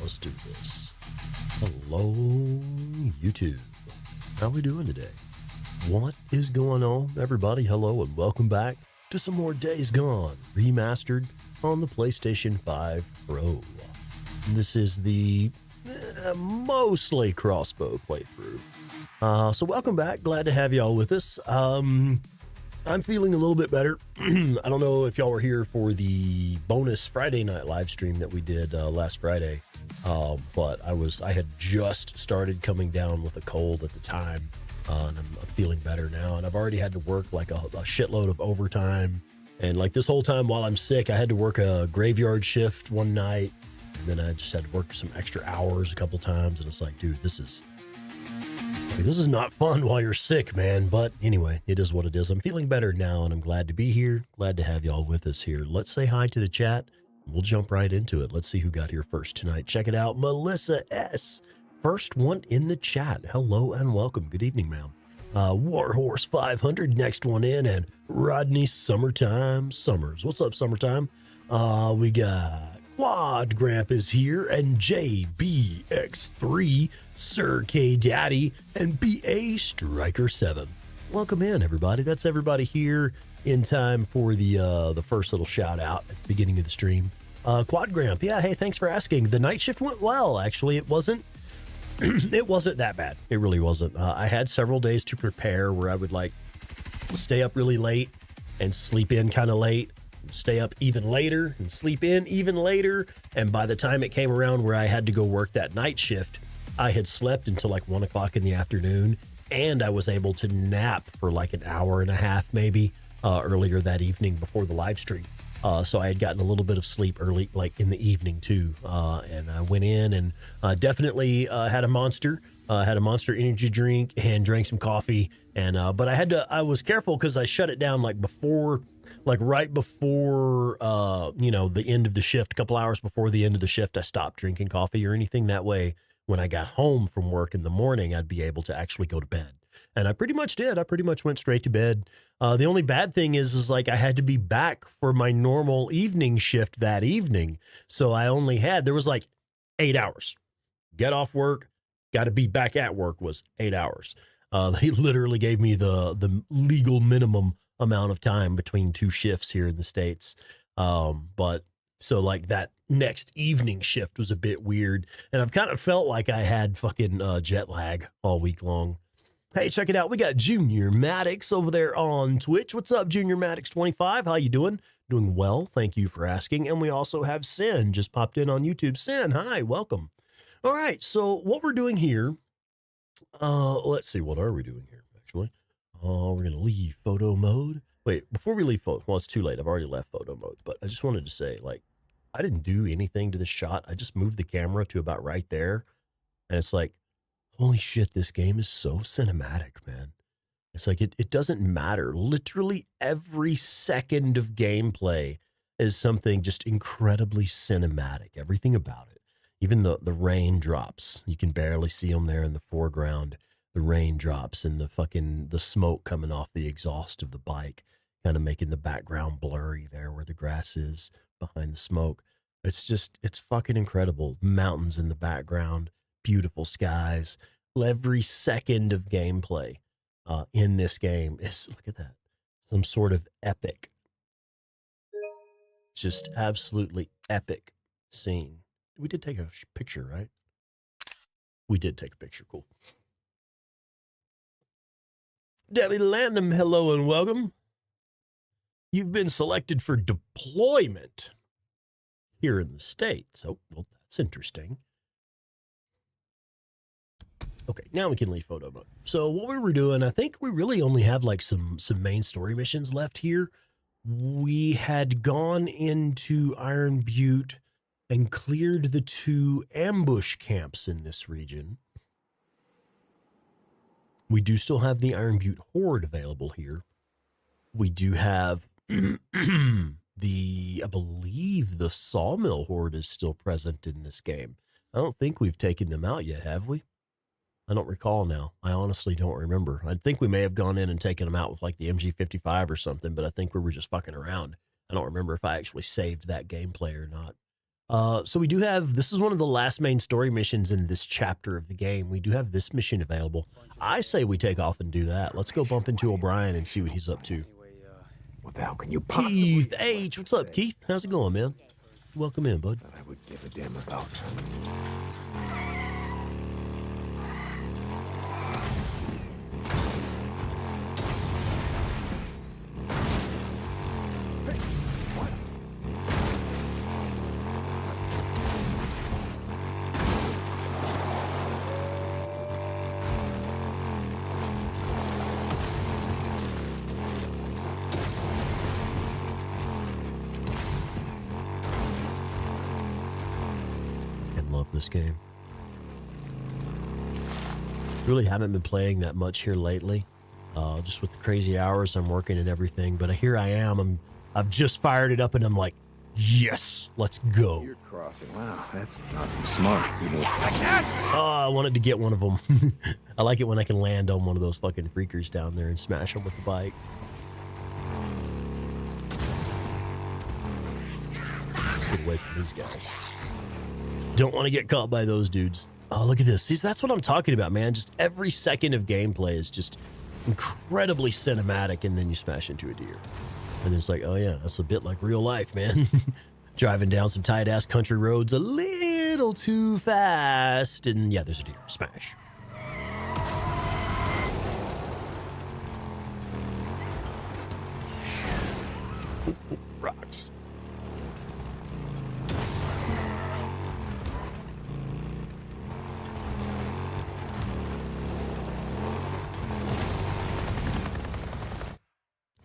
let's do this. Hello, YouTube. How we doing today? What is going on, everybody? Hello and welcome back to some more Days Gone Remastered on the PlayStation 5 Pro. This is the mostly Crossbow playthrough. So welcome back. Glad to have y'all with us. I'm feeling a little bit better. I don't know if y'all were here for the bonus Friday night live stream that we did last Friday, but I had just started coming down with a cold at the time, and I'm feeling better now. And I've already had to work like a shitload of overtime, and like this whole time while I'm sick, I had to work a graveyard shift one night, and then I just had to work some extra hours a couple times, and it's like, dude, this is not fun while you're sick, man. But anyway, it is what it is. I'm feeling better now, and I'm glad to be here. Glad to have y'all with us here. Let's say hi to the chat. We'll jump right into it. Let's see who got here first tonight. Check it out. Melissa S. First one in the chat. Hello and welcome. Good evening, ma'am. Warhorse 500, next one in, and Rodney Summertime Summers. What's up, Summertime? We got Quad Gramp is here, and JBX3, Sir K Daddy, and BA Striker 7. Welcome in, everybody. That's everybody here in time for the first little shout out at the beginning of the stream. Quad Gramp, yeah, hey, thanks for asking. The night shift went well, actually. It wasn't it wasn't that bad. It really wasn't. I had several days to prepare where I would like stay up really late and sleep in kind of late. Stay up even later and sleep in even later. And by the time it came around where I had to go work that night shift, I had slept until like 1 o'clock in the afternoon, and I was able to nap for like an hour and a half maybe earlier that evening before the live stream. So I had gotten a little bit of sleep early, like in the evening too. And I went in and definitely had a Monster energy drink and drank some coffee. And but I was careful because I shut it down like right before, the end of the shift, a couple hours before the end of the shift. I stopped drinking coffee or anything. That way, when I got home from work in the morning, I'd be able to actually go to bed. And I pretty much did. I pretty much went straight to bed. The only bad thing is like I had to be back for my normal evening shift that evening. So there was like 8 hours. Get off work, got to be back at work was 8 hours. They literally gave me the legal minimum amount of time between two shifts here in the States. But so like that next evening shift was a bit weird. And I've kind of felt like I had fucking jet lag all week long. Hey, check it out. We got Junior Maddox over there on Twitch. What's up, Junior Maddox 25? How you doing? Doing well. Thank you for asking. And we also have Sin just popped in on YouTube. Sin, hi, welcome. All right. So what we're doing here, let's see. What are we doing here, actually? We're going to leave photo mode. Wait, before we leave photo, well, it's too late. I've already left photo mode, but I just wanted to say, like, I didn't do anything to this shot. I just moved the camera to about right there. And it's like, holy shit, this game is so cinematic, man. It's like, it doesn't matter. Literally every second of gameplay is something just incredibly cinematic. Everything about it. Even the raindrops, you can barely see them there in the foreground. The raindrops and the smoke coming off the exhaust of the bike, kind of making the background blurry there where the grass is behind the smoke. It's fucking incredible. Mountains in the background, beautiful skies. Every second of gameplay in this game is, look at that, some sort of epic, just absolutely epic scene. We did take a picture, right? We did take a picture. Cool. Debbie Landham, hello and welcome. You've been selected for deployment here in the States. Oh, well, that's interesting. Okay, now we can leave photo mode. So what we were doing, I think we really only have like some main story missions left here. We had gone into Iron Butte and cleared the 2 ambush camps in this region. We do still have the Iron Butte Horde available here. We do have I believe the Sawmill Horde is still present in this game. I don't think we've taken them out yet, have we? I don't recall now. I honestly don't remember. I think we may have gone in and taken them out with like the MG55 or something, but I think we were just fucking around. I don't remember if I actually saved that gameplay or not. So we do have, this is one of the last main story missions in this chapter of the game. We do have this mission available. I say we take off and do that. Let's go bump into O'Brien and see what he's up to. What the hell can you possibly... Keith H. What's up, Keith? How's it going, man? Welcome in, bud. That I would give a damn about. Love this game. Really haven't been playing that much here lately, just with the crazy hours I'm working and everything. But here I am. I've just fired it up, and I'm like, yes, let's go. You're crossing. Wow, that's not too smart. I wanted to get one of them. I like it when I can land on one of those fucking freakers down there and smash them with the bike. Let's get away from these guys. Don't want to get caught by those dudes. Oh, look at this. See, that's what I'm talking about, man. Just every second of gameplay is just incredibly cinematic, and then you smash into a deer. And it's like, oh yeah, that's a bit like real life, man. Driving down some tight-ass country roads a little too fast, and yeah, there's a deer. Smash. Ooh, rocks.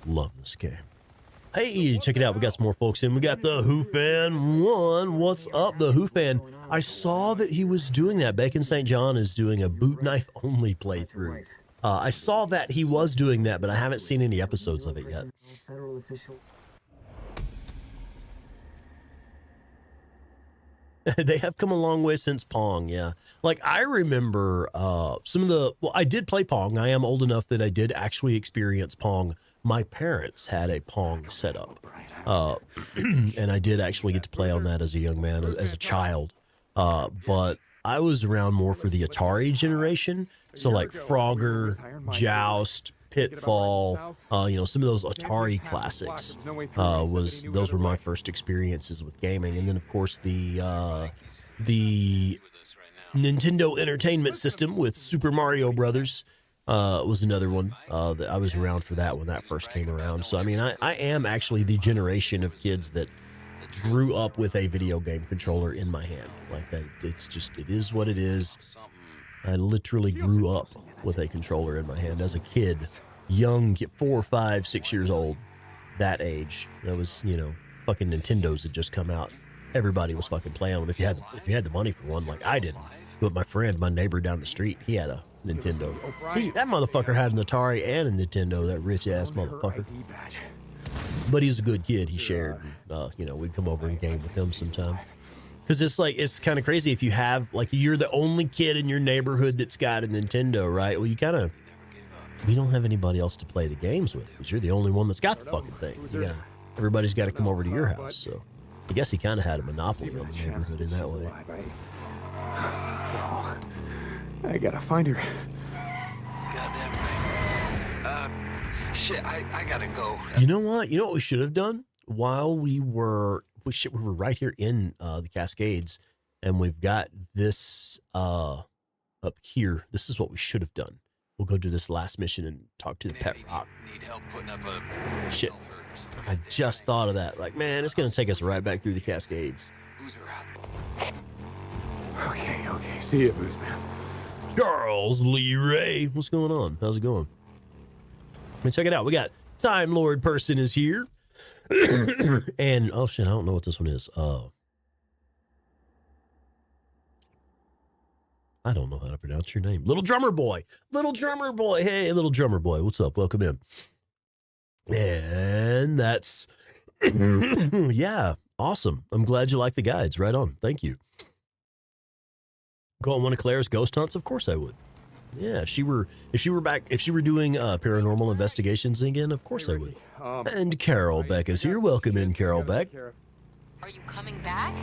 Love this game. Hey, check it out. We got some more folks in. We got the Who Fan 1. What's up, the Who Fan? I saw that he was doing that. Bacon St. John is doing a boot knife only playthrough. I saw that he was doing that, but I haven't seen any episodes of it yet. They have come a long way since Pong, yeah. Like, I remember some of the... Well, I did play Pong. I am old enough that I did actually experience Pong. My parents had a Pong setup. And I did actually get to play on that as a young man, as a child. But I was around more for the Atari generation. So, like, Frogger, Joust, Pitfall, you know, some of those Atari classics those were my first experiences with gaming. And then, of course, the Nintendo Entertainment System with Super Mario Brothers was another one that I was around for that when that first came around. So, I mean, I am actually the generation of kids that grew up with a video game controller in my hand. Like, it's just, it is what it is. I literally grew up with a controller in my hand as a kid, young, 4, 5, 6 years old, that age. That was, you know, fucking Nintendos had just come out. Everybody was fucking playing them. If you had the money for one, like I didn't. But my friend, my neighbor down the street, he had a Nintendo. That motherfucker had an Atari and a Nintendo, that rich ass motherfucker. But he was a good kid. He shared. You know, we'd come over and game with him sometime. Because it's like, it's kind of crazy if you have, like, you're the only kid in your neighborhood that's got a Nintendo, right? Well, you don't have anybody else to play the games with because you're the only one that's got the fucking thing. Everybody's got to come over to your house. So I guess he kind of had a monopoly on the neighborhood in that way. I gotta find her. Goddamn right. Shit, I gotta go. You know what? You know what we should have done while we were right here in the Cascades, and we've got this up here. This is what we should have done. We'll go do this last mission and talk to the pet rock. Need help putting up a shit. I just thought of that. Like, man, it's gonna take us right back through the Cascades. Boozer out. Okay. See ya, Booze Man. Charles Lee Ray. What's going on? How's it going? Let me check it out. We got Time Lord Person is here. And, oh shit, I don't know what this one is. I don't know how to pronounce your name. Little Drummer Boy. Little Drummer Boy. Hey, Little Drummer Boy. What's up? Welcome in. And that's, yeah, awesome. I'm glad you like the guides. Right on. Thank you. Go on one of Claire's ghost hunts? Of course I would. Yeah, if she were doing paranormal investigations again, of course I would. And Carol Beck is here. Welcome in, Carol Beck. Are you coming back?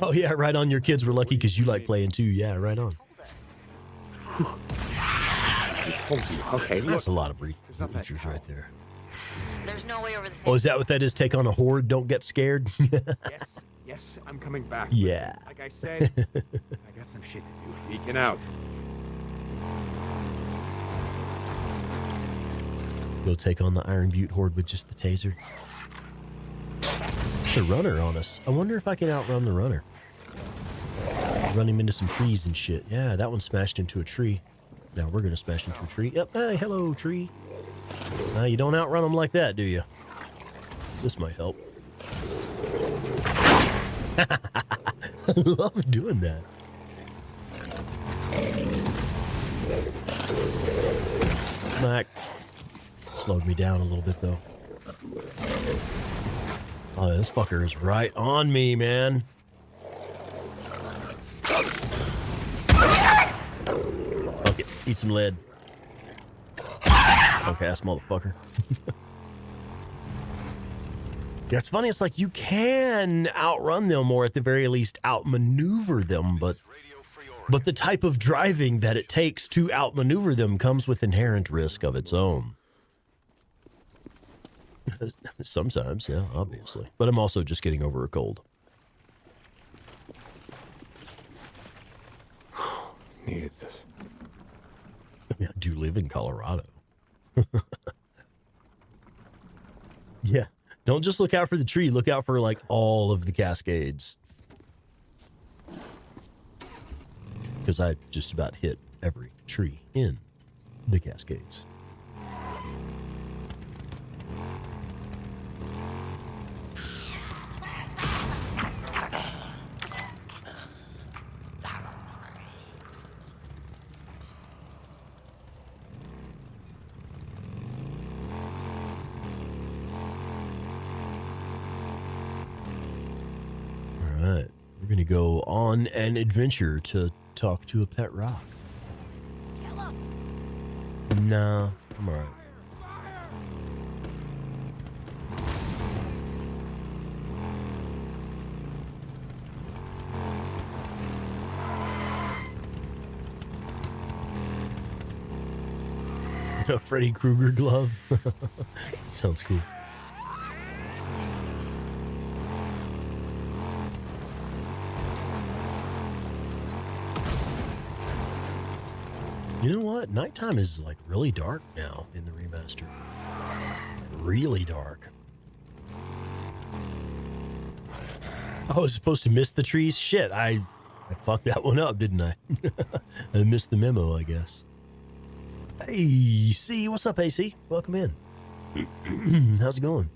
Oh, yeah, right on. Your kids were lucky because you like playing too. Yeah, right on. Told us. Okay, look. That's a lot of not that breachers right there. There's no way over the same. Oh, is that what that is? Take on a horde, don't get scared? Yes, I'm coming back. Yeah. Listen, like I said, I got some shit to do. Deacon out. Go take on the Iron Butte horde with just the taser. It's a runner on us. I wonder if I can outrun the runner. Run him into some trees and shit. Yeah, that one smashed into a tree. Now we're going to smash into a tree. Yep. Hey, hello, tree. You don't outrun them like that, do you? This might help. I love doing that. Smack. Slowed me down a little bit, though. Oh, this fucker is right on me, man. Fuck it. Eat some lead. Okay, ass motherfucker. Yeah, it's funny. It's like you can outrun them or at the very least outmaneuver them, but the type of driving that it takes to outmaneuver them comes with inherent risk of its own. Sometimes, yeah, obviously. But I'm also just getting over a cold. Needed this. I mean, I do live in Colorado. Yeah. Don't just look out for the tree. Look out for, like, all of the Cascades. Because I just about hit every tree in the Cascades. Alright, we're going to go on an adventure to talk to a pet rock. Nah, I'm alright. A Freddy Krueger glove. Sounds cool. You know what? Nighttime is like really dark now in the remaster. Really dark. I was supposed to miss the trees? Shit, I fucked that one up, didn't I? I missed the memo, I guess. Hey, C, what's up, AC? Welcome in. How's it going?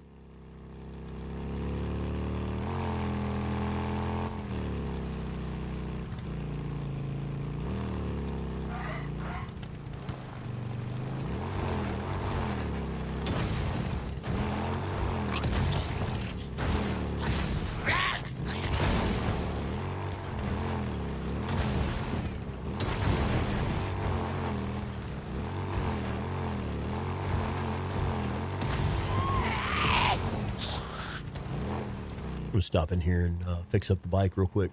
I'm gonna stop in here and fix up the bike real quick.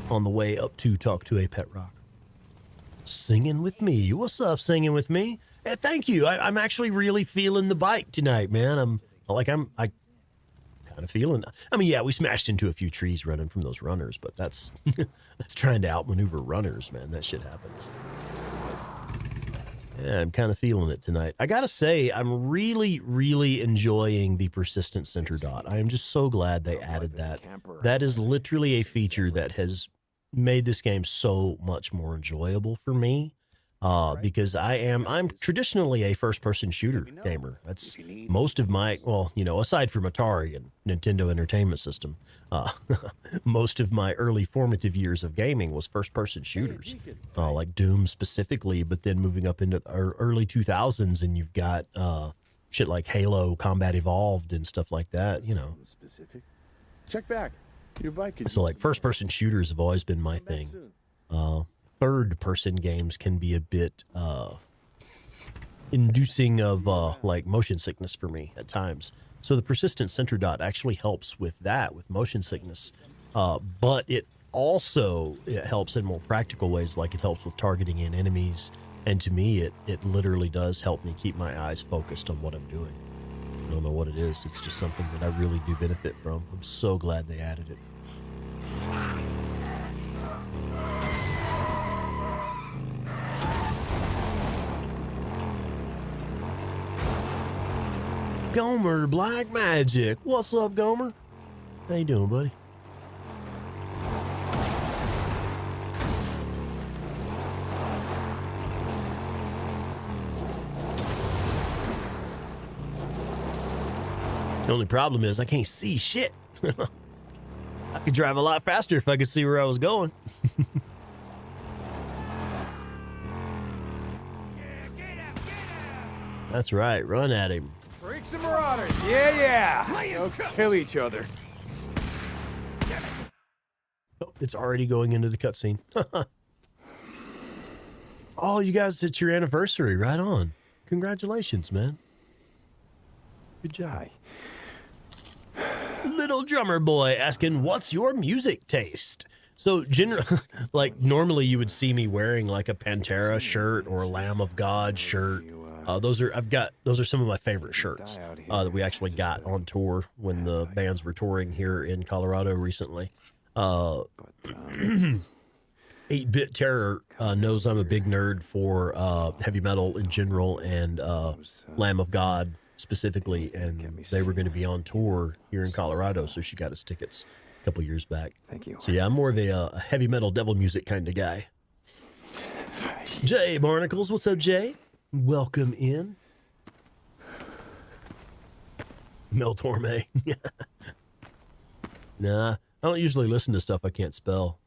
On the way up to talk to a pet rock. Singing with me. What's up, singing with me? Hey, thank you. I'm actually really feeling the bike tonight, man. I kind of feeling. I mean, yeah, we smashed into a few trees running from those runners, but that's that's trying to outmaneuver runners, man. That shit happens. Yeah, I'm kind of feeling it tonight. I gotta say, I'm really, really enjoying the persistent center dot. I am just so glad they added that. That is literally a feature that has made this game so much more enjoyable for me. Because I'm traditionally a first-person shooter gamer. That's most of my, well, you know, aside from Atari and Nintendo Entertainment System, most of my early formative years of gaming was first-person shooters, like Doom specifically, but then moving up into early 2000s, and you've got shit like Halo, Combat Evolved, and stuff like that, you know. Check back. Your bike. So, like, first-person shooters have always been my thing. Third-person games can be a bit inducing of like motion sickness for me at times. So the persistent center dot actually helps with that, with motion sickness. But it helps in more practical ways, like it helps with targeting in enemies. And to me, it literally does help me keep my eyes focused on what I'm doing. I don't know what it is. It's just something that I really do benefit from. I'm so glad they added it. Gomer Black Magic. What's up, Gomer? How you doing, buddy? The only problem is I can't see shit. I could drive a lot faster if I could see where I was going. That's right. Run at him. Freaks and marauders. Yeah. Let's kill each other. Oh, it's already going into the cutscene. Oh, you guys, it's your anniversary. Right on. Congratulations, man. Good job. Little drummer boy asking, what's your music taste? So, like, normally you would see me wearing like a Pantera shirt or a Lamb of God shirt. Those are some of my favorite shirts that we actually got on tour when the bands were touring here in Colorado recently. 8-Bit Terror knows I'm a big nerd for heavy metal in general and Lamb of God specifically, and they were going to be on tour here in Colorado, so she got us tickets a couple years back. Thank you. So yeah, I'm more of a heavy metal devil music kind of guy. Jay Barnacles, what's up, Jay? Welcome in. Mel Torme. Nah, I don't usually listen to stuff I can't spell.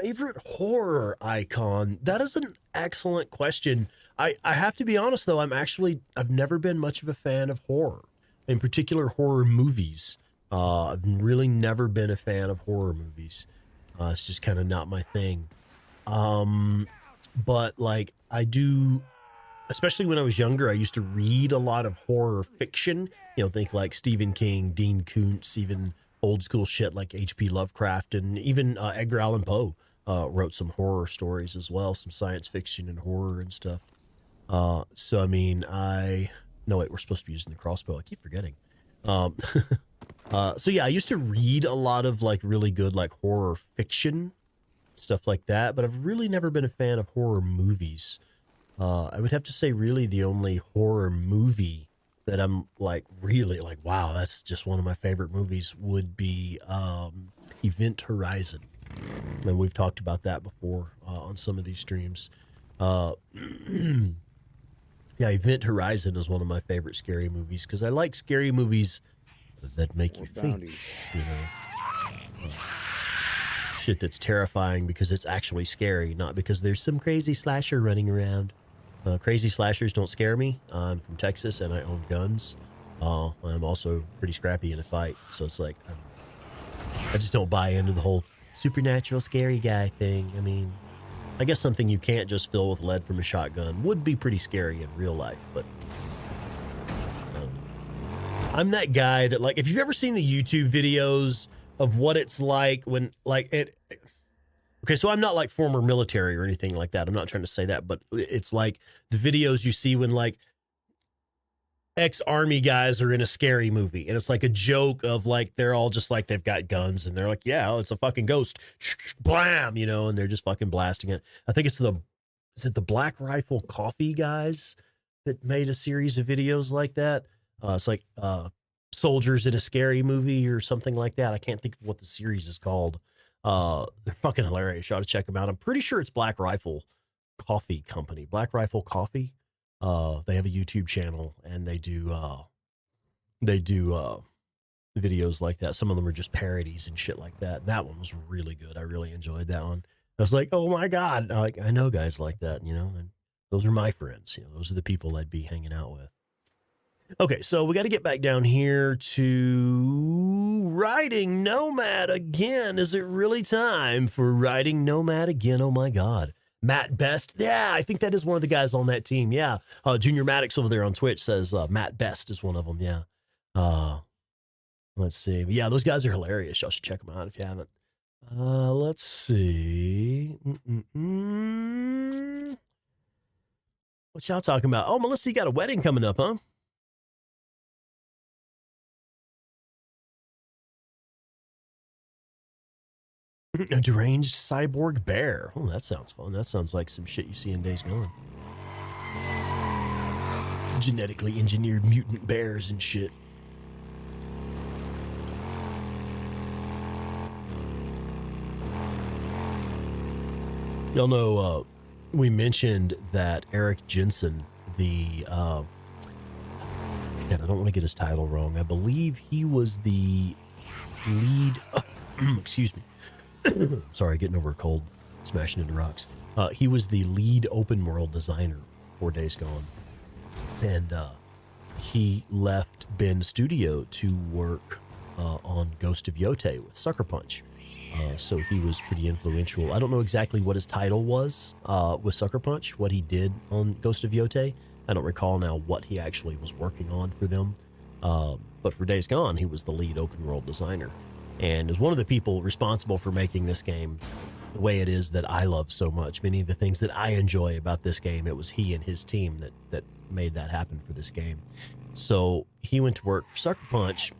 Favorite horror icon? That is an excellent question. I have to be honest, though, I've never been much of a fan of horror, in particular horror movies. I've really never been a fan of horror movies. It's just kind of not my thing. But like I do, especially when I was younger, I used to read a lot of horror fiction, think like Stephen King, Dean Koontz, even old school shit like H.P. Lovecraft, and even Edgar Allan Poe wrote some horror stories as well, some science fiction and horror and stuff. So, I mean, no, wait, we're supposed to be using the crossbow. I keep forgetting. So yeah, I used to read a lot of like really good like horror fiction, stuff like that, but I've really never been a fan of horror movies. I would have to say really the only horror movie that I'm like really like, wow, that's just one of my favorite movies would be Event Horizon. And we've talked about that before on some of these streams. Yeah, Event Horizon is one of my favorite scary movies because I like scary movies that make you think, shit that's terrifying because it's actually scary, not because there's some crazy slasher running around. Crazy slashers don't scare me. I'm from Texas and I own guns. I'm also pretty scrappy in a fight, so it's like I just don't buy into the whole supernatural scary guy thing. I mean, I guess something you can't just fill with lead from a shotgun would be pretty scary in real life, but I'm that guy that, like, if you've ever seen the YouTube videos of what it's like when, like, okay, so I'm not, like, former military or anything like that. I'm not trying to say that, but it's like the videos you see when, like, ex-army guys are in a scary movie, and it's like a joke of, like, they're all just, like, they've got guns, and they're like, yeah, it's a fucking ghost. Blam! And they're just fucking blasting it. I think is it the Black Rifle Coffee guys that made a series of videos like that? It's like soldiers in a scary movie or something like that. I can't think of what the series is called. They're fucking hilarious. You ought to check them out. I'm pretty sure it's Black Rifle Coffee Company. Black Rifle Coffee. They have a YouTube channel and they do videos like that. Some of them are just parodies and shit like that. That one was really good. I really enjoyed that one. I was like, oh my God, like I know guys like that, and those are my friends. Those are the people I'd be hanging out with. Okay, so we got to get back down here to Riding Nomad again. Is it really time for Riding Nomad again? Oh my God. Matt Best. Yeah, I think that is one of the guys on that team. Yeah. Junior Maddox over there on Twitch says Matt Best is one of them. Yeah. Let's see. Yeah, those guys are hilarious. Y'all should check them out if you haven't. Let's see. What y'all talking about? Oh, Melissa, you got a wedding coming up, huh? A deranged cyborg bear. Oh, that sounds fun. That sounds like some shit you see in Days Gone. Genetically engineered mutant bears and shit. Y'all know, we mentioned that Eric Jensen, the, I don't want to get his title wrong. I believe he was the lead, excuse me. Sorry, getting over a cold, smashing into rocks. He was the lead open world designer for Days Gone. And he left Ben Studio to work on Ghost of Yote with Sucker Punch. So he was pretty influential. I don't know exactly what his title was with Sucker Punch, what he did on Ghost of Yote. I don't recall now what he actually was working on for them. But for Days Gone, he was the lead open world designer. And is one of the people responsible for making this game the way it is that I love so much. Many of the things that I enjoy about this game, it was he and his team that made that happen for this game. So he went to work for Sucker Punch,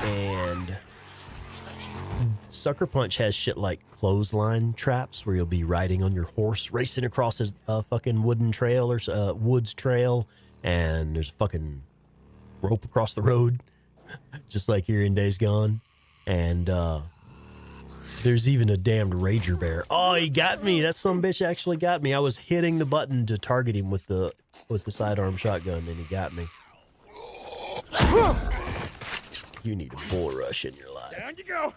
and Sucker Punch has shit like clothesline traps where you'll be riding on your horse, racing across a fucking wooden trail or woods trail, and there's a fucking rope across the road, just like here in Days Gone. And there's even a damned rager bear. Oh, he got me. That some bitch actually got me. I was hitting the button to target him with the sidearm shotgun, and he got me. You need a bull rush in your life. Down you go.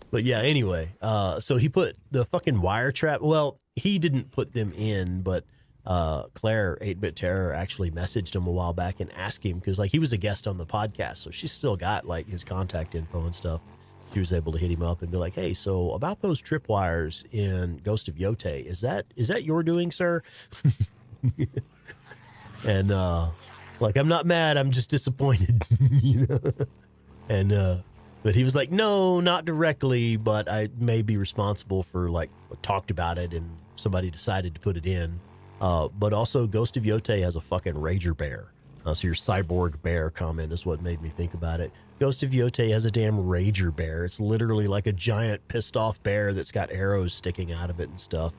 But yeah, anyway, so he put the fucking wire trap. Well, he didn't put them in, but Claire, 8-Bit Terror, actually messaged him a while back and asked him, because like he was a guest on the podcast, so she still got like his contact info and stuff. She was able to hit him up and be like, hey, so about those tripwires in Ghost of Yote, is that your doing, sir? And like, I'm not mad, I'm just disappointed. You know? And but he was like, no, not directly, but I may be responsible for like talked about it and somebody decided to put it in. But also Ghost of Yote has a fucking rager bear. So your cyborg bear comment is what made me think about it. Ghost of Yote has a damn rager bear. It's literally like a giant pissed off bear that's got arrows sticking out of it and stuff.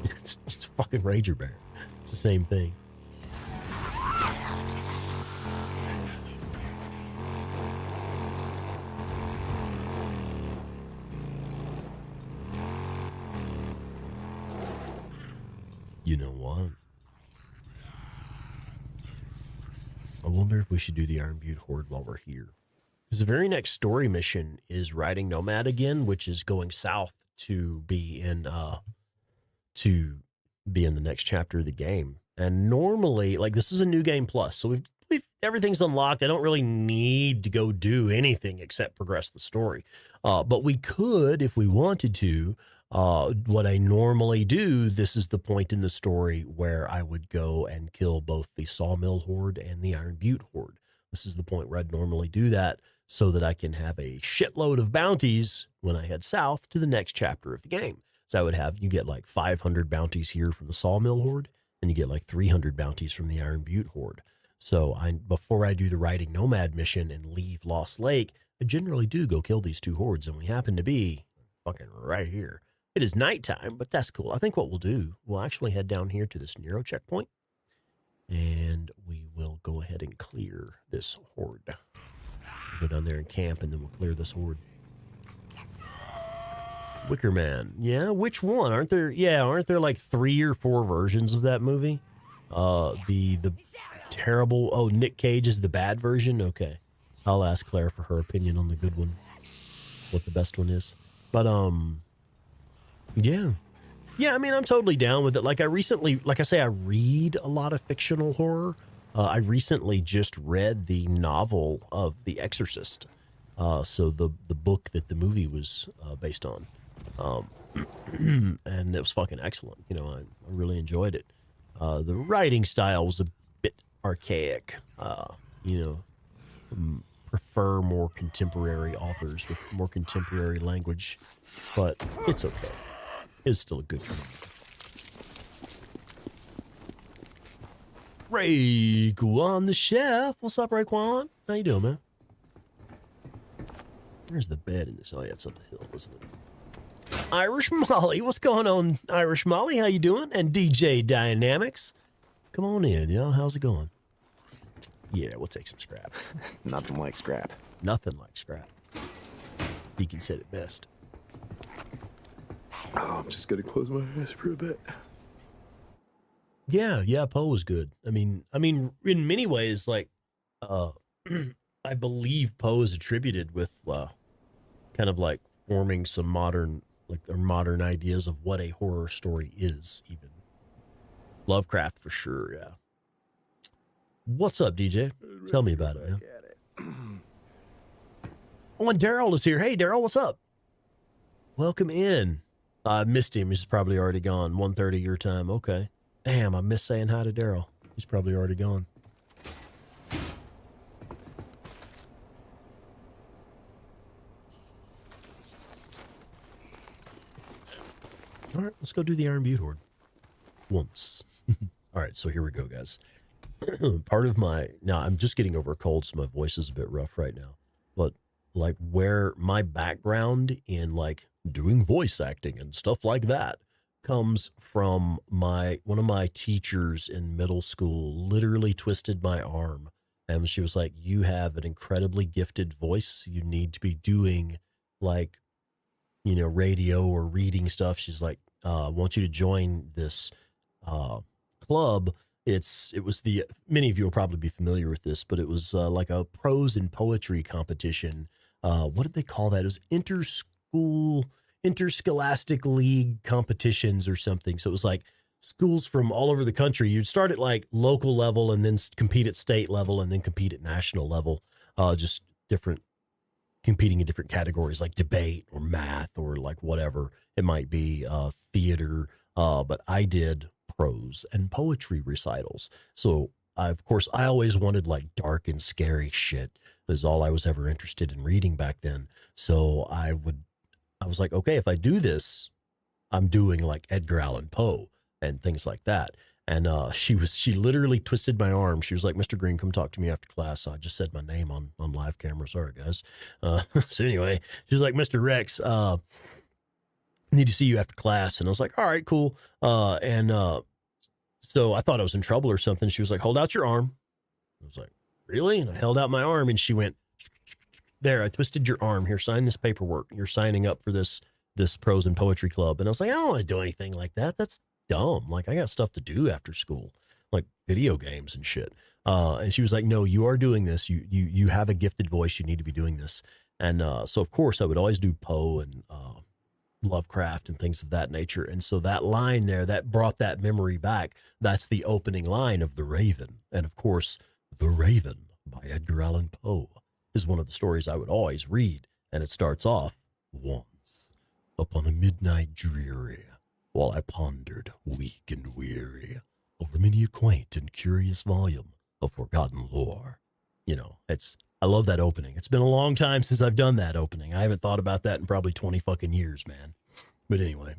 It's a fucking rager bear. It's the same thing. You know what? I wonder if we should do the Iron Butte Horde while we're here. Because the very next story mission is riding Nomad again, which is going south to be in the next chapter of the game. And normally, like, this is a new game plus, so we've everything's unlocked. I don't really need to go do anything except progress the story. But we could, if we wanted to. What I normally do, this is the point in the story where I would go and kill both the Sawmill Horde and the Iron Butte Horde. This is the point where I'd normally do that so that I can have a shitload of bounties when I head south to the next chapter of the game. So I would have, you get like 500 bounties here from the Sawmill Horde, and you get like 300 bounties from the Iron Butte Horde. So before I do the Riding Nomad mission and leave Lost Lake, I generally do go kill these two hordes, and we happen to be fucking right here. It is nighttime, but that's cool. I think what we'll do, we'll actually head down here to this Nero checkpoint, and we will go ahead and clear this horde. We'll go down there and camp, and then we'll clear this horde. Wicker Man. Yeah, which one? Aren't there like 3 or 4 versions of that movie? The terrible, Nick Cage is the bad version? Okay. I'll ask Claire for her opinion on the good one, what the best one is. But, yeah. Yeah, I mean, I'm totally down with it. Like, I read a lot of fictional horror. I recently just read the novel of The Exorcist. So the book that the movie was based on. and it was fucking excellent. You know, I really enjoyed it. The writing style was a bit archaic. You know, prefer more contemporary authors with more contemporary language, but it's okay. It's still a good game. Raekwon the chef. What's up, Raekwon? How you doing, man? Where's the bed in this? Oh, yeah, it's up the hill, isn't it? Irish Molly. What's going on, Irish Molly? How you doing? And DJ Dynamics. Come on in, yo. How's it going? Yeah, we'll take some scrap. Nothing like scrap. Nothing like scrap. Deacon said it best. Oh, I'm just gonna close my eyes for a bit. Yeah, Poe was good. I mean, in many ways, like, I believe Poe is attributed with kind of like forming some modern ideas of what a horror story is. Even Lovecraft for sure. Yeah. What's up, DJ? Tell me about it, man. Oh, and Daryl is here. Hey, Daryl, what's up? Welcome in. I missed him. He's probably already gone. 1:30 your time. Okay. Damn, I miss saying hi to Daryl. He's probably already gone. All right, let's go do the Iron Butte Horde. Once. All right, so here we go, guys. Part of now I'm just getting over a cold, so my voice is a bit rough right now. But like where my background in like doing voice acting and stuff like that comes from one of my teachers in middle school literally twisted my arm. And she was like, you have an incredibly gifted voice. You need to be doing like, you know, radio or reading stuff. She's like, I want you to join this club. Many of you will probably be familiar with this, but it was like a prose and poetry competition. What did they call that? It was interscholastic league competitions or something. So it was like schools from all over the country. You'd start at like local level and then compete at state level and then compete at national level. Just competing in different categories like debate or math or like whatever it might be, theater. But I did prose and poetry recitals. So of course I always wanted like dark and scary shit. It was all I was ever interested in reading back then. So I was like, okay, if I do this, I'm doing like Edgar Allan Poe and things like that. And she literally twisted my arm. She was like, Mr. Green, come talk to me after class. So I just said my name on live camera. Sorry, guys. So anyway, she was like, Mr. Rex, need to see you after class. And I was like, all right, cool. So I thought I was in trouble or something. She was like, hold out your arm. I was like, really? And I held out my arm and she went, there, I twisted your arm. Here, sign this paperwork. You're signing up for this prose and poetry club. And I was like, I don't want to do anything like that. That's dumb. Like, I got stuff to do after school, like video games and shit. And she was like, no, you are doing this. You have a gifted voice. You need to be doing this. And so, of course, I would always do Poe and Lovecraft and things of that nature. And so that line there, that brought that memory back. That's the opening line of The Raven. And, of course, The Raven by Edgar Allan Poe is one of the stories I would always read. And it starts off, once upon a midnight dreary, while I pondered, weak and weary, over many a quaint and curious volume of forgotten lore. You know, I love that opening. It's been a long time since I've done that opening. I haven't thought about that in probably 20 fucking years, man. But anyway,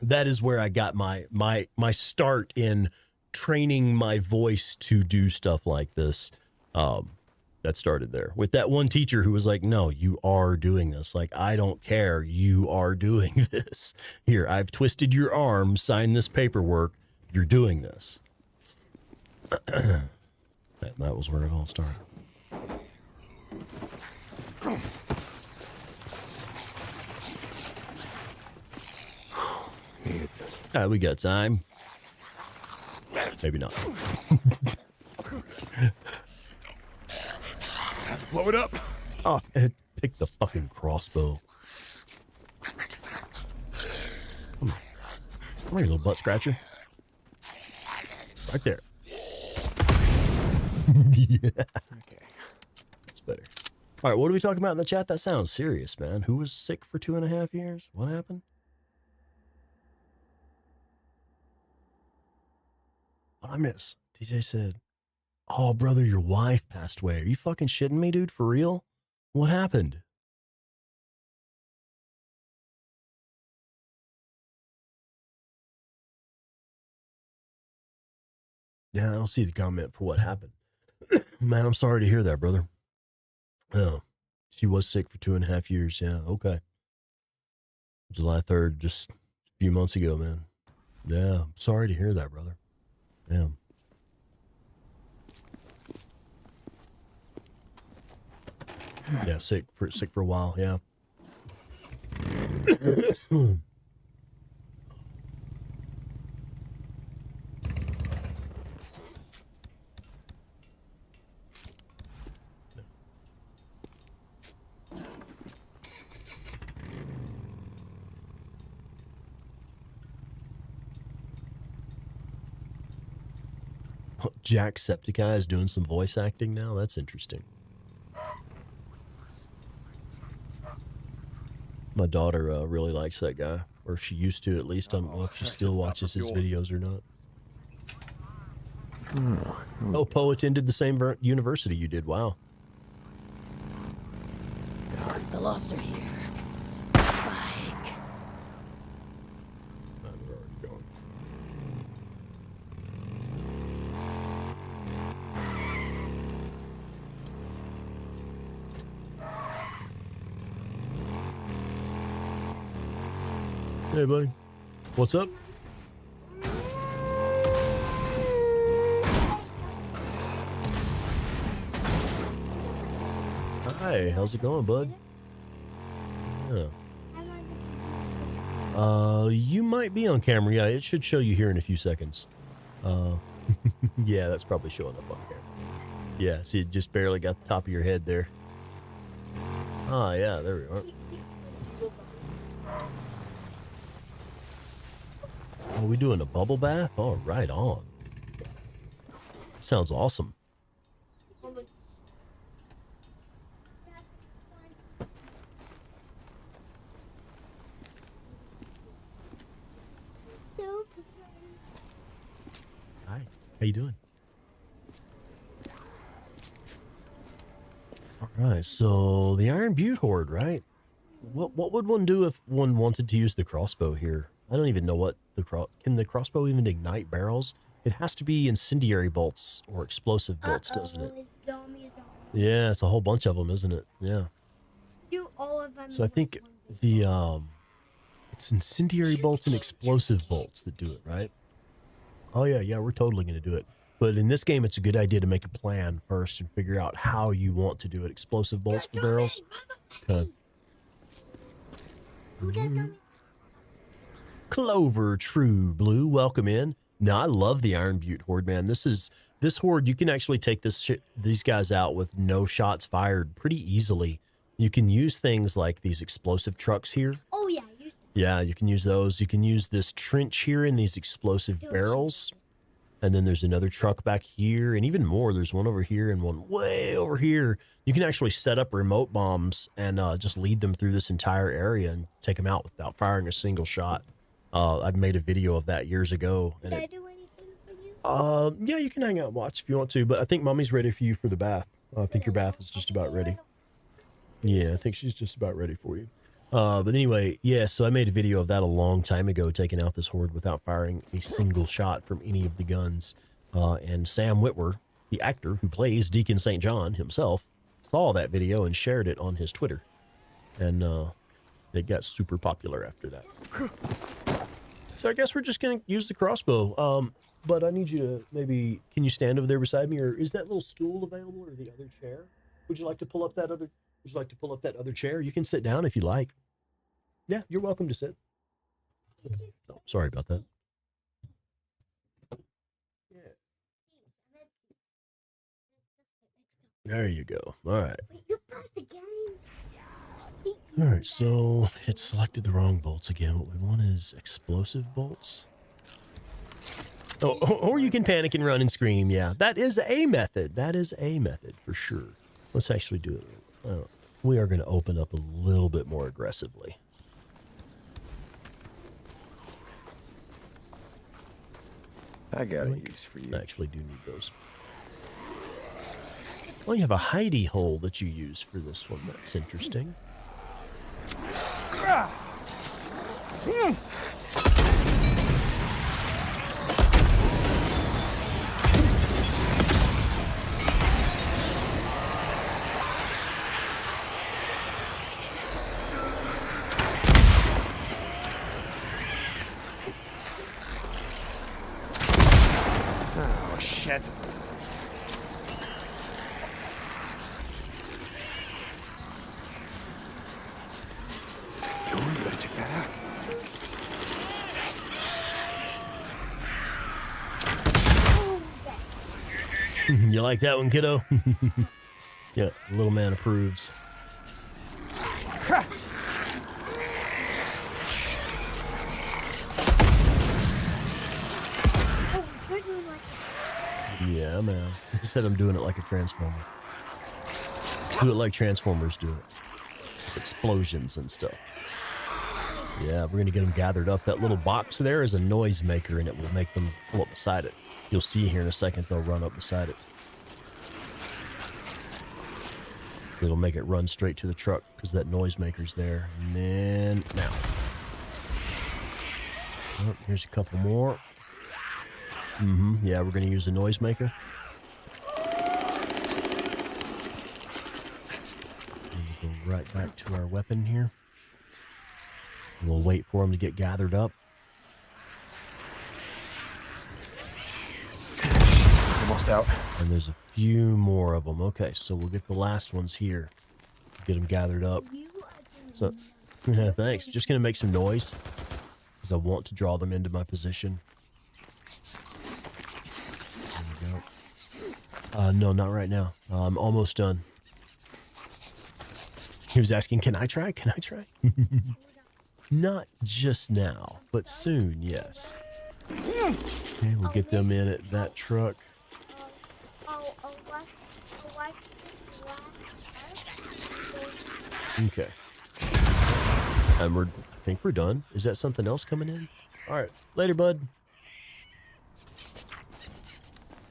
that is where I got my start in training my voice to do stuff like this. That started there with that one teacher who was like, no, you are doing this. Like, I don't care. You are doing this. Here, I've twisted your arm, sign this paperwork. You're doing this. That was where it all started. We got time. Maybe not. Blow it up. Oh, it picked the fucking crossbow. Come on, you little butt scratcher. Right there. Yeah. Okay. That's better. All right, what are we talking about in the chat? That sounds serious, man. Who was sick for 2.5 years? What happened? I miss. DJ said, "Oh, brother, your wife passed away. Are you fucking shitting me, dude? For real? What happened?" Yeah, I don't see the comment for what happened. Man, I'm sorry to hear that, brother. Oh, she was sick for 2.5 years. Yeah, okay. July 3rd, just a few months ago, man. Yeah, I'm sorry to hear that, brother. Yeah. Yeah, sick for a while, yeah. Jacksepticeye is doing some voice acting now. That's interesting. My daughter really likes that guy, or she used to at least. I don't know if she still watches his videos or not. Oh, Poe attended the same university you did. Wow. The Lost are here. Spike. Hey, buddy. What's up? Hi, how's it going, bud? Yeah. You might be on camera. Yeah, it should show you here in a few seconds. Yeah, that's probably showing up on camera. Yeah, see, it just barely got the top of your head there. Ah, yeah, there we are. Are we doing a bubble bath? Oh, right on. Sounds awesome. Hi, how you doing? All right, so the Iron Butte Horde, right? What would one do if one wanted to use the crossbow here? I don't even know what can the crossbow even ignite barrels? It has to be incendiary bolts or explosive bolts, doesn't it? Yeah, it's a whole bunch of them, isn't it? Yeah. So I think the it's incendiary bolts and explosive bolts that do it, right? Oh yeah, we're totally gonna do it. But in this game, it's a good idea to make a plan first and figure out how you want to do it. Explosive bolts for barrels. Okay. Clover True Blue, welcome in. Now I love the Iron Butte Horde, man. This horde, you can actually take these guys out with no shots fired pretty easily. You can use things like these explosive trucks here. Oh yeah, yeah, you can use those. You can use this trench here and these explosive barrels. And then there's another truck back here, and even more. There's one over here and one way over here. You can actually set up remote bombs and just lead them through this entire area and take them out without firing a single shot. I've made a video of that years ago. And Can I do anything for you? Yeah, you can hang out and watch if you want to, but I think Mommy's ready for you for the bath. I think your bath is just about ready. Yeah, I think she's just about ready for you. But anyway, yeah, so I made a video of that a long time ago, taking out this horde without firing a single shot from any of the guns. And Sam Witwer, the actor who plays Deacon St. John himself, saw that video and shared it on his Twitter. And it got super popular after that. So I guess we're just going to use the crossbow. But I need you to maybe, can you stand over there beside me, or is that little stool available, or the other chair? Would you like to pull up that other chair? You can sit down if you like. Yeah, you're welcome to sit. Oh, sorry about that. Yeah. There you go. All right. All right, so it selected the wrong bolts again. What we want is explosive bolts. Oh, or you can panic and run and scream. Yeah, that is a method. That is a method for sure. Let's actually do it. We are going to open up a little bit more aggressively. I got a use for you. I actually do need those. Well, you have a hidey hole that you use for this one. That's interesting. Oh, shit. Oh, you gotta check that out. You like that one, kiddo? Yeah, little man approves. Yeah, man. He said I'm doing it like a Transformer. Do it like Transformers do it. Explosions and stuff. Yeah, we're gonna get them gathered up. That little box there is a noise maker, and it will make them pull up beside it. You'll see here in a second they'll run up beside it. It'll make it run straight to the truck because that noise maker's there. And then now, oh, here's a couple more. Yeah, we're gonna use a noise maker. And we'll go right back to our weapon here. We'll wait for them to get gathered up. Almost out. And there's a few more of them. Okay, so we'll get the last ones here. Get them gathered up. So, yeah, thanks. Just going to make some noise because I want to draw them into my position. There we go. No, not right now. I'm almost done. He was asking, can I try? Can I try? Not just now, but soon, yes. Okay, we'll get them in at that truck. Okay. And I think we're done. Is that something else coming in? All right. Later, bud.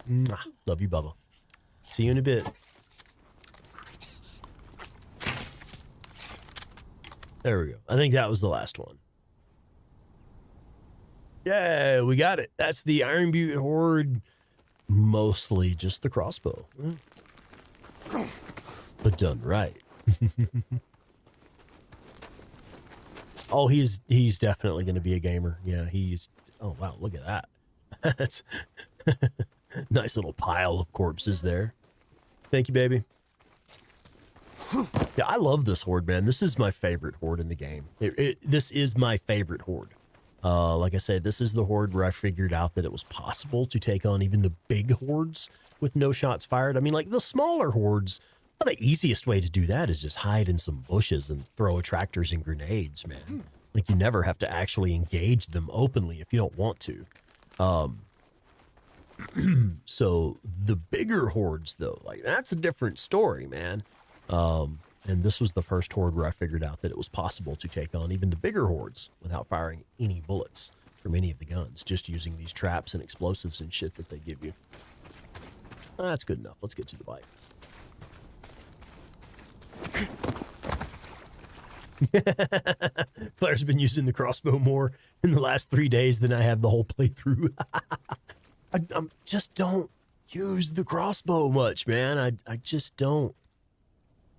Mwah. Love you, Bubba. See you in a bit. There we go. I think that was the last one. Yeah, we got it. That's the Iron Butte Horde. Mostly just the crossbow. But done right. Oh, he's definitely going to be a gamer. Yeah, he's... Oh, wow, look at that. That's nice little pile of corpses there. Thank you, baby. Yeah, I love this horde, man. This is my favorite horde in the game. This is my favorite horde. Like I said, this is the horde where I figured out that it was possible to take on even the big hordes with no shots fired. I mean, like the smaller hordes, well, the easiest way to do that is just hide in some bushes and throw attractors and grenades, man. Like you never have to actually engage them openly if you don't want to. So the bigger hordes, though, like that's a different story, man. And this was the first horde where I figured out that it was possible to take on even the bigger hordes without firing any bullets from any of the guns, just using these traps and explosives and shit that they give you. That's good enough. Let's get to the bike. Claire's been using the crossbow more in the last 3 days than I have the whole playthrough. I just don't use the crossbow much, man. I just don't.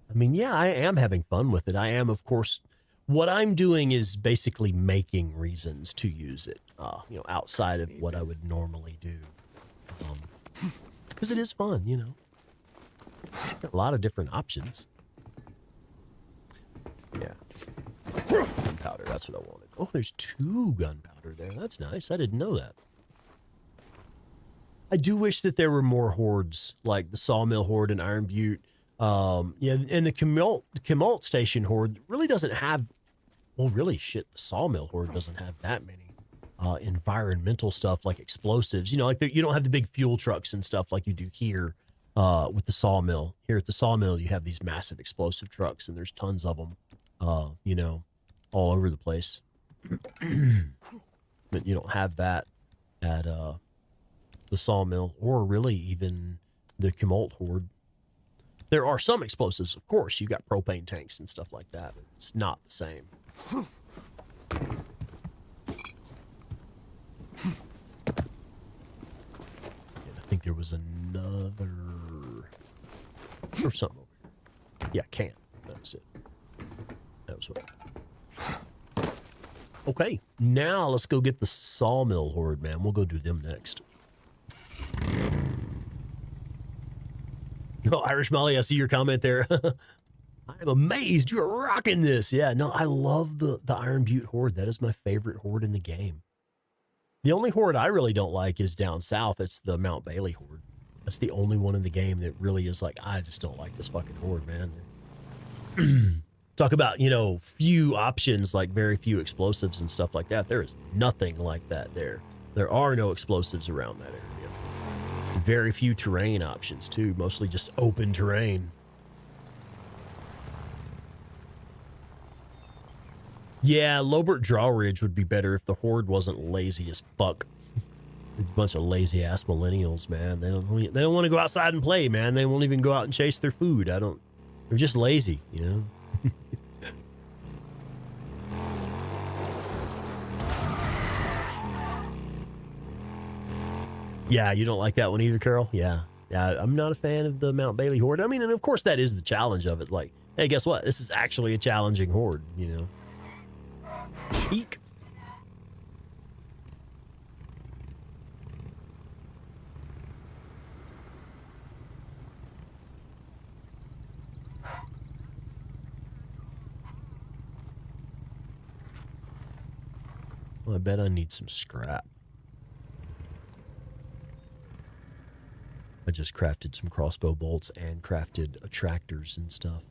I mean, yeah, I am having fun with it. I am, of course. What I'm doing is basically making reasons to use it, you know, outside of what I would normally do. Because it is fun, you know. Got a lot of different options. Yeah. Gunpowder, that's what I wanted. Oh, there's 2 gunpowder there. That's nice. I didn't know that. I do wish that there were more hordes, like the Sawmill Horde and Iron Butte. Yeah, and the Kimalt Station Horde really doesn't have, well, really, shit, the Sawmill Horde doesn't have that many environmental stuff like explosives. You know, like you don't have the big fuel trucks and stuff like you do here with the Sawmill. Here at the Sawmill, you have these massive explosive trucks, and there's tons of them, you know, all over the place. But you don't have that at the sawmill, or really even the Tumult Horde. There are some explosives, of course. You got propane tanks and stuff like that. But it's not the same. I think there was another or something over here. Yeah, can. That was it. That was what. Okay, now let's go get the sawmill horde, man. We'll go do them next. Oh, Irish Molly, I see your comment there. I'm amazed you're rocking this. Yeah, no, I love the Iron Butte horde. That is my favorite horde in the game. The only horde I really don't like is down south. It's the Mount Bailey horde. That's the only one in the game that really is like, I just don't like this fucking horde, man. Talk about, you know, few options, like very few explosives and stuff like that. There is nothing like that there. There are no explosives around that area. Very few terrain options, too. Mostly just open terrain. Yeah, Lobert Drawridge would be better if the horde wasn't lazy as fuck. A bunch of lazy ass millennials, man. They don't want to go outside and play, man. They won't even go out and chase their food. They're just lazy, you know. Yeah, you don't like that one either, Carol? Yeah, I'm not a fan of the Mount Bailey horde. I mean, and of course that is the challenge of it. Like, hey, guess what? This is actually a challenging horde, you know. Cheek. Well, I bet I need some scrap. I just crafted some crossbow bolts and crafted attractors and stuff.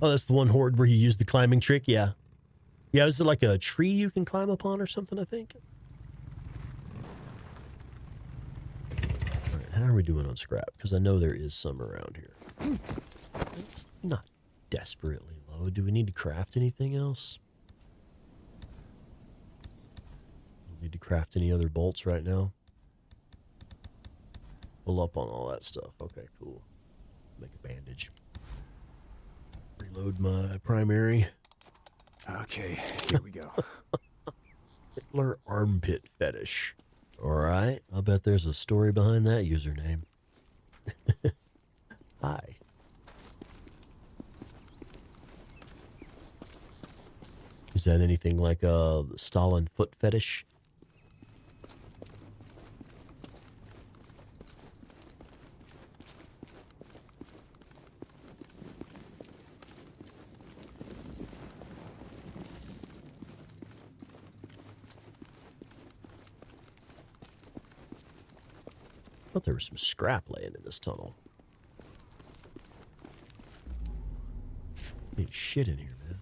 Oh, that's the one horde where you use the climbing trick? Yeah. Yeah, is it like a tree you can climb up on or something, I think? All right, how are we doing on scrap? Because I know there is some around here. It's not desperately low. Do we need to craft anything else? Need to craft any other bolts right now? Pull up on all that stuff. Okay, cool. Make a bandage. Reload my primary. Okay, here we go. Hitler armpit fetish. All right. I'll bet there's a story behind that username. Hi. Is that anything like a Stalin foot fetish? I thought there was some scrap laying in this tunnel. Ain't shit in here, man.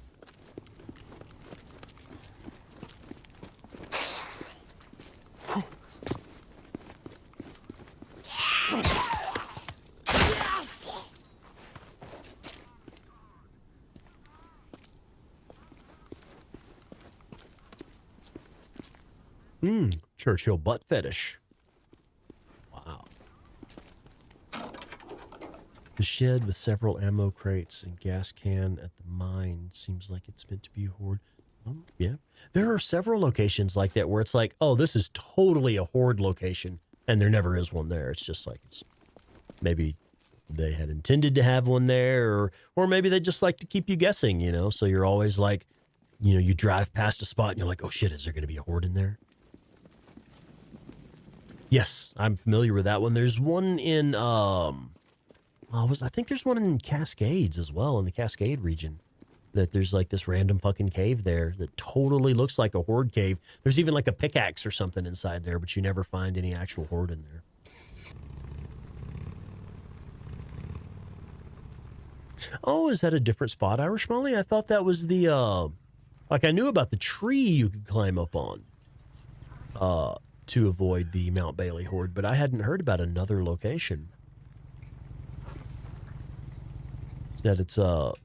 Churchill butt fetish. Wow. The shed with several ammo crates and gas can at the mine seems like it's meant to be a horde. Yeah. There are several locations like that where it's like, oh, this is totally a horde location, and there never is one there. It's just like, it's maybe they had intended to have one there, or maybe they just like to keep you guessing, you know? So you're always like, you know, you drive past a spot and you're like, oh shit, is there going to be a horde in there? Yes, I'm familiar with that one. There's one in, I think there's one in Cascades as well, in the Cascade region. That there's like this random fucking cave there that totally looks like a horde cave. There's even like a pickaxe or something inside there, but you never find any actual horde in there. Oh, is that a different spot, Irish Molly? I thought that was the, like I knew about the tree you could climb up on. To avoid the Mount Bailey horde, but I hadn't heard about another location. That it's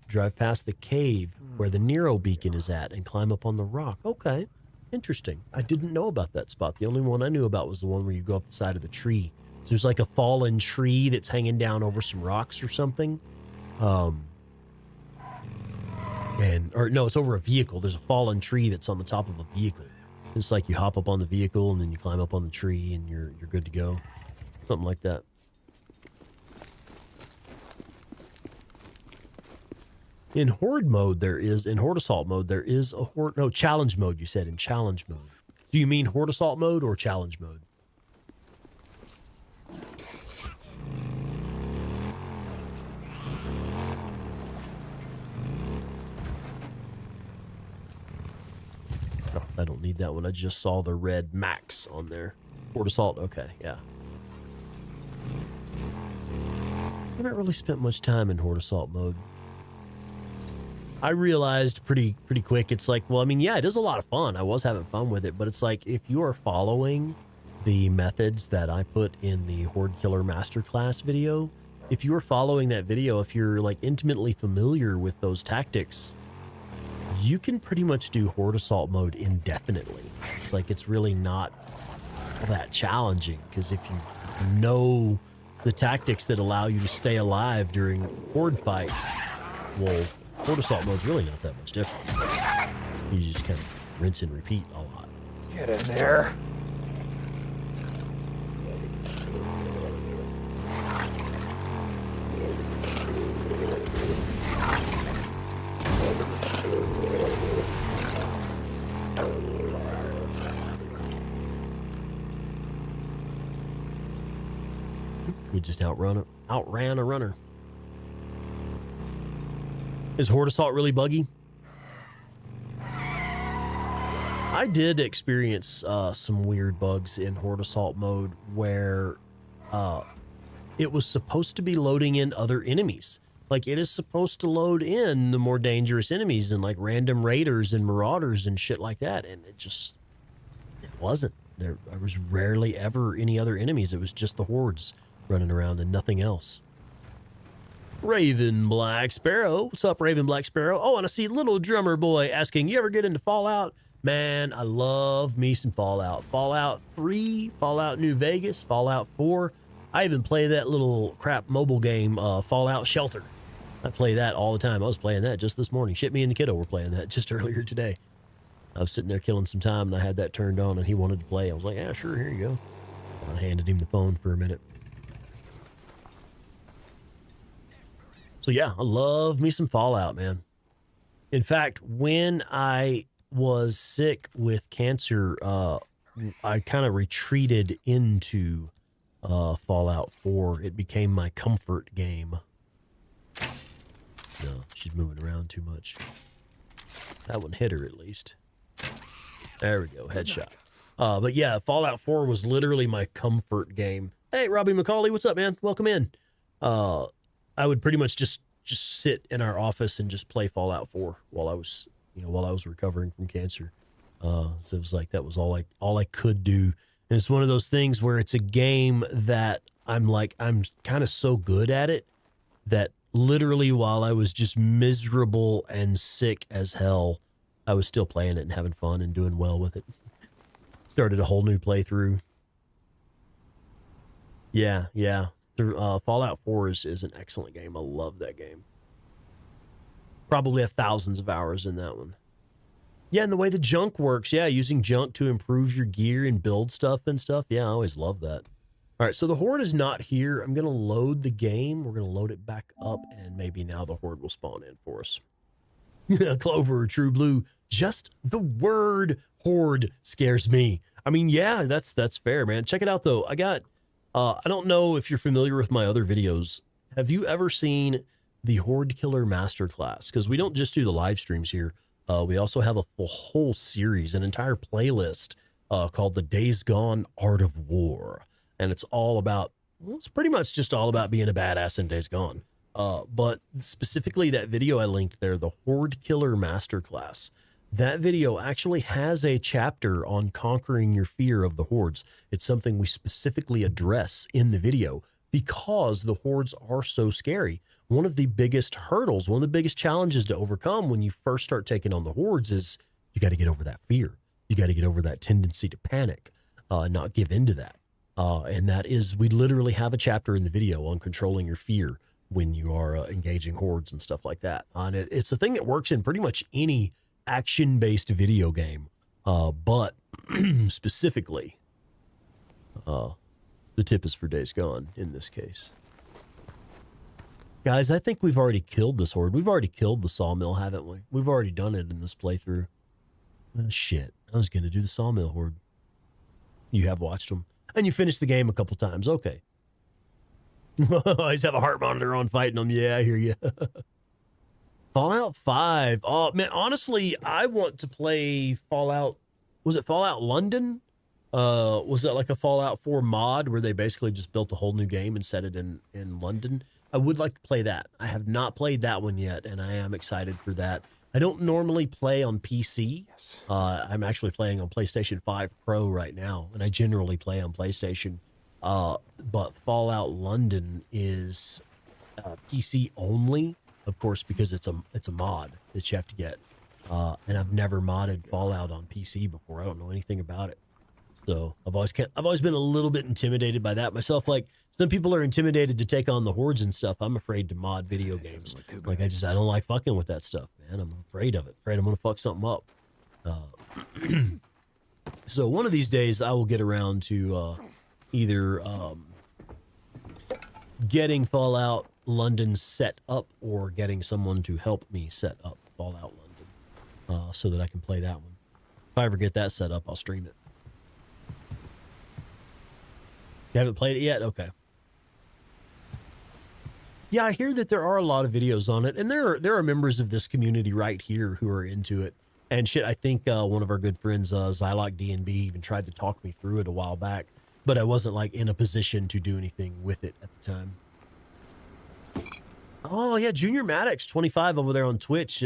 drive past the cave where the Nero beacon is at and climb up on the rock. Okay, interesting. I didn't know about that spot. The only one I knew about was the one where you go up the side of the tree. So there's like a fallen tree that's hanging down over some rocks or something. Or no, it's over a vehicle. There's a fallen tree that's on the top of a vehicle. It's like you hop up on the vehicle and then you climb up on the tree and you're good to go. Something like that. In Horde mode, in Horde Assault mode, there is a Horde... No, Challenge mode, you said, in Challenge mode. Do you mean Horde Assault mode or Challenge mode? Oh, I don't need that one. I just saw the red max on there. Horde Assault, okay, yeah. I haven't really spent much time in Horde Assault mode. I realized pretty quick, it's like, well, I mean, yeah, it is a lot of fun. I was having fun with it, but it's like, if you are following the methods that I put in the Horde Killer Masterclass video, if you are following that video, if you're like intimately familiar with those tactics, you can pretty much do Horde Assault mode indefinitely. It's like, it's really not that challenging, because if you know the tactics that allow you to stay alive during Horde fights, well, Horde Assault mode's really not that much different. You just kind of rinse and repeat a lot. Get in there. We just outran a runner. Is Horde Assault really buggy? I did experience some weird bugs in Horde Assault mode where it was supposed to be loading in other enemies. Like, it is supposed to load in the more dangerous enemies and like random raiders and marauders and shit like that. And it wasn't. There was rarely ever any other enemies. It was just the hordes running around and nothing else. Raven Black Sparrow. What's up, Raven Black Sparrow? Oh, and I see Little Drummer Boy asking, you ever get into Fallout? Man, I love me some Fallout. Fallout 3, Fallout New Vegas, Fallout 4. I even play that little crap mobile game, Fallout Shelter. I play that all the time. I was playing that just this morning. Shit, me and the kiddo were playing that just earlier today. I was sitting there killing some time, and I had that turned on, and he wanted to play. I was like, yeah, sure, here you go. I handed him the phone for a minute. So yeah, I love me some Fallout, man. In fact, when I was sick with cancer, I kind of retreated into Fallout 4. It became my comfort game. No, she's moving around too much. That one hit her at least. There we go, headshot. But yeah, Fallout 4 was literally my comfort game. Hey, Robbie McCauley, what's up, man? Welcome in. I would pretty much just sit in our office and just play Fallout 4 while I was recovering from cancer. So it was like, that was all I could do. And it's one of those things where it's a game that I'm kind of so good at it that literally while I was just miserable and sick as hell, I was still playing it and having fun and doing well with it. Started a whole new playthrough. Yeah. Fallout 4 is an excellent game. I love that game. Probably have thousands of hours in that one. Yeah, and the way the junk works. Yeah, using junk to improve your gear and build stuff and stuff. Yeah, I always love that. All right, so the Horde is not here. I'm going to load the game. We're going to load it back up, and maybe now the Horde will spawn in for us. Clover, True Blue. Just the word Horde scares me. I mean, yeah, that's fair, man. Check it out, though. I don't know if you're familiar with my other videos. Have you ever seen the Horde Killer Masterclass? Because we don't just do the live streams here. We also have a whole series, an entire playlist called The Days Gone Art of War. And it's all about, well, it's pretty much just all about being a badass in Days Gone. But specifically that video I linked there, the Horde Killer Masterclass, that video actually has a chapter on conquering your fear of the hordes. It's something we specifically address in the video. because the hordes are so scary. One of the biggest hurdles, one of the biggest challenges to overcome when you first start taking on the hordes is you got to get over that fear. You got to get over that tendency to panic, not give into that. And that is, we literally have a chapter in the video on controlling your fear when you are engaging hordes and stuff like that. And it's a thing that works in pretty much any action-based video game, but specifically, the tip is for Days Gone in this case. Guys, I think we've already killed this horde. We've already killed the sawmill, haven't we? We've already done it in this playthrough. Oh, shit. I was going to do the sawmill horde. You have watched them. And you finished the game a couple times. Okay. I always have a heart monitor on fighting them. Yeah, I hear you. Fallout 5. Oh, man, honestly, I want to play Fallout. Was it Fallout London? Was that like a Fallout 4 mod where they basically just built a whole new game and set it in London? I would like to play that. I have not played that one yet, and I am excited for that. I don't normally play on PC. I'm actually playing on PlayStation 5 Pro right now, and I generally play on PlayStation. But Fallout London is PC only, of course, because it's a mod that you have to get. And I've never modded Fallout on PC before. I don't know anything about it. So I've always been a little bit intimidated by that myself. Like some people are intimidated to take on the hordes and stuff. I'm afraid to mod video games. Like I don't like fucking with that stuff, man. I'm afraid of it. Afraid I'm gonna fuck something up. So one of these days I will get around to either getting Fallout London set up or getting someone to help me set up Fallout London so that I can play that one. If I ever get that set up, I'll stream it. You haven't played it yet? Okay. Yeah, I hear that there are a lot of videos on it, and there are members of this community right here who are into it. And shit, I think one of our good friends, Zylock DNB, even tried to talk me through it a while back, but I wasn't like in a position to do anything with it at the time. Oh yeah, Junior Maddox 25 over there on Twitch.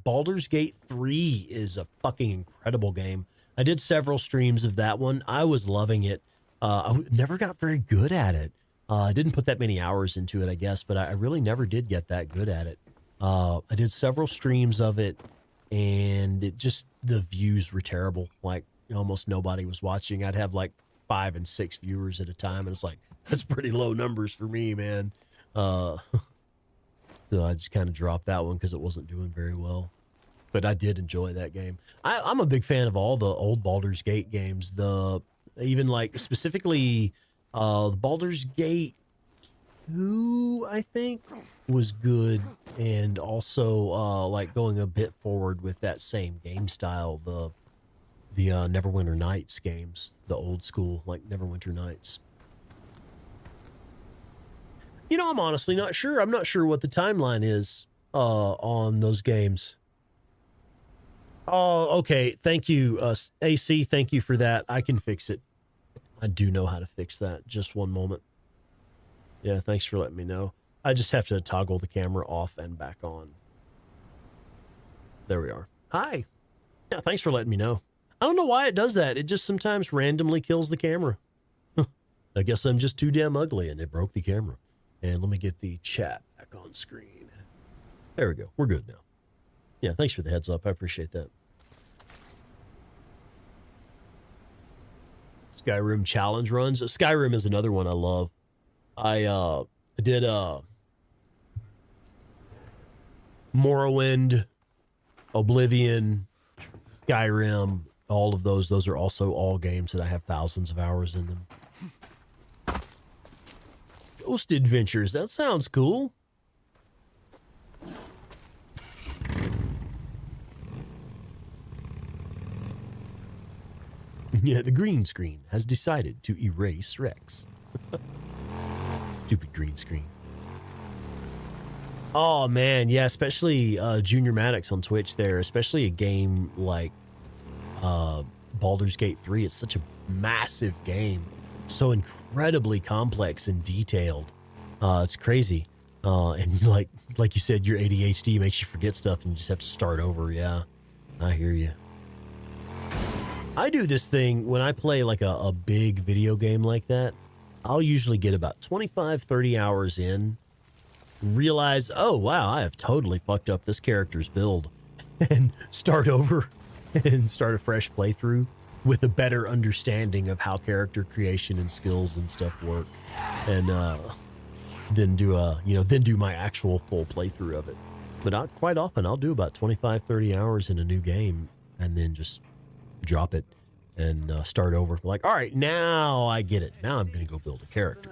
Baldur's Gate 3 is a fucking incredible game. I did several streams of that one. I was loving it. I never got very good at it. I didn't put that many hours into it, I guess, but I really never did get that good at it. I did several streams of it, and the views were terrible. Like, almost nobody was watching. I'd have like 5 and 6 viewers at a time, and it's like, that's pretty low numbers for me, man. So I just kind of dropped that one because it wasn't doing very well. But I did enjoy that game. I'm a big fan of all the old Baldur's Gate games. Even like specifically the Baldur's Gate 2, I think, was good, and also like going a bit forward with that same game style, the Neverwinter Nights games, the old school like Neverwinter Nights. You know, I'm honestly not sure. I'm not sure what the timeline is on those games. Oh, okay. Thank you, AC. Thank you for that. I can fix it. I do know how to fix that. Just one moment. Yeah, thanks for letting me know. I just have to toggle the camera off and back on. There we are. Hi. Yeah, thanks for letting me know. I don't know why it does that. It just sometimes randomly kills the camera. I guess I'm just too damn ugly and it broke the camera. And let me get the chat back on screen. There we go. We're good now. Yeah, thanks for the heads up. I appreciate that. Skyrim challenge runs. Skyrim is another one I love. I did Morrowind, Oblivion, Skyrim, all of those. Those are also all games that I have thousands of hours in them. Ghost Adventures. That sounds cool. Yeah, the green screen has decided to erase Rex. Stupid green screen. Oh, man. Yeah, especially Junior Maddox on Twitch there. Especially a game like Baldur's Gate 3. It's such a massive game. So incredibly complex and detailed. It's crazy. And like you said, your ADHD makes you forget stuff and you just have to start over. Yeah, I hear you. I do this thing when I play like a big video game like that. I'll usually get about 25, 30 hours in, realize, oh, wow, I have totally fucked up this character's build, and start over and start a fresh playthrough with a better understanding of how character creation and skills and stuff work, and then do my actual full playthrough of it. But not quite often. I'll do about 25, 30 hours in a new game and then just drop it and start over. Like, all right, now I get it. Now I'm going to go build a character.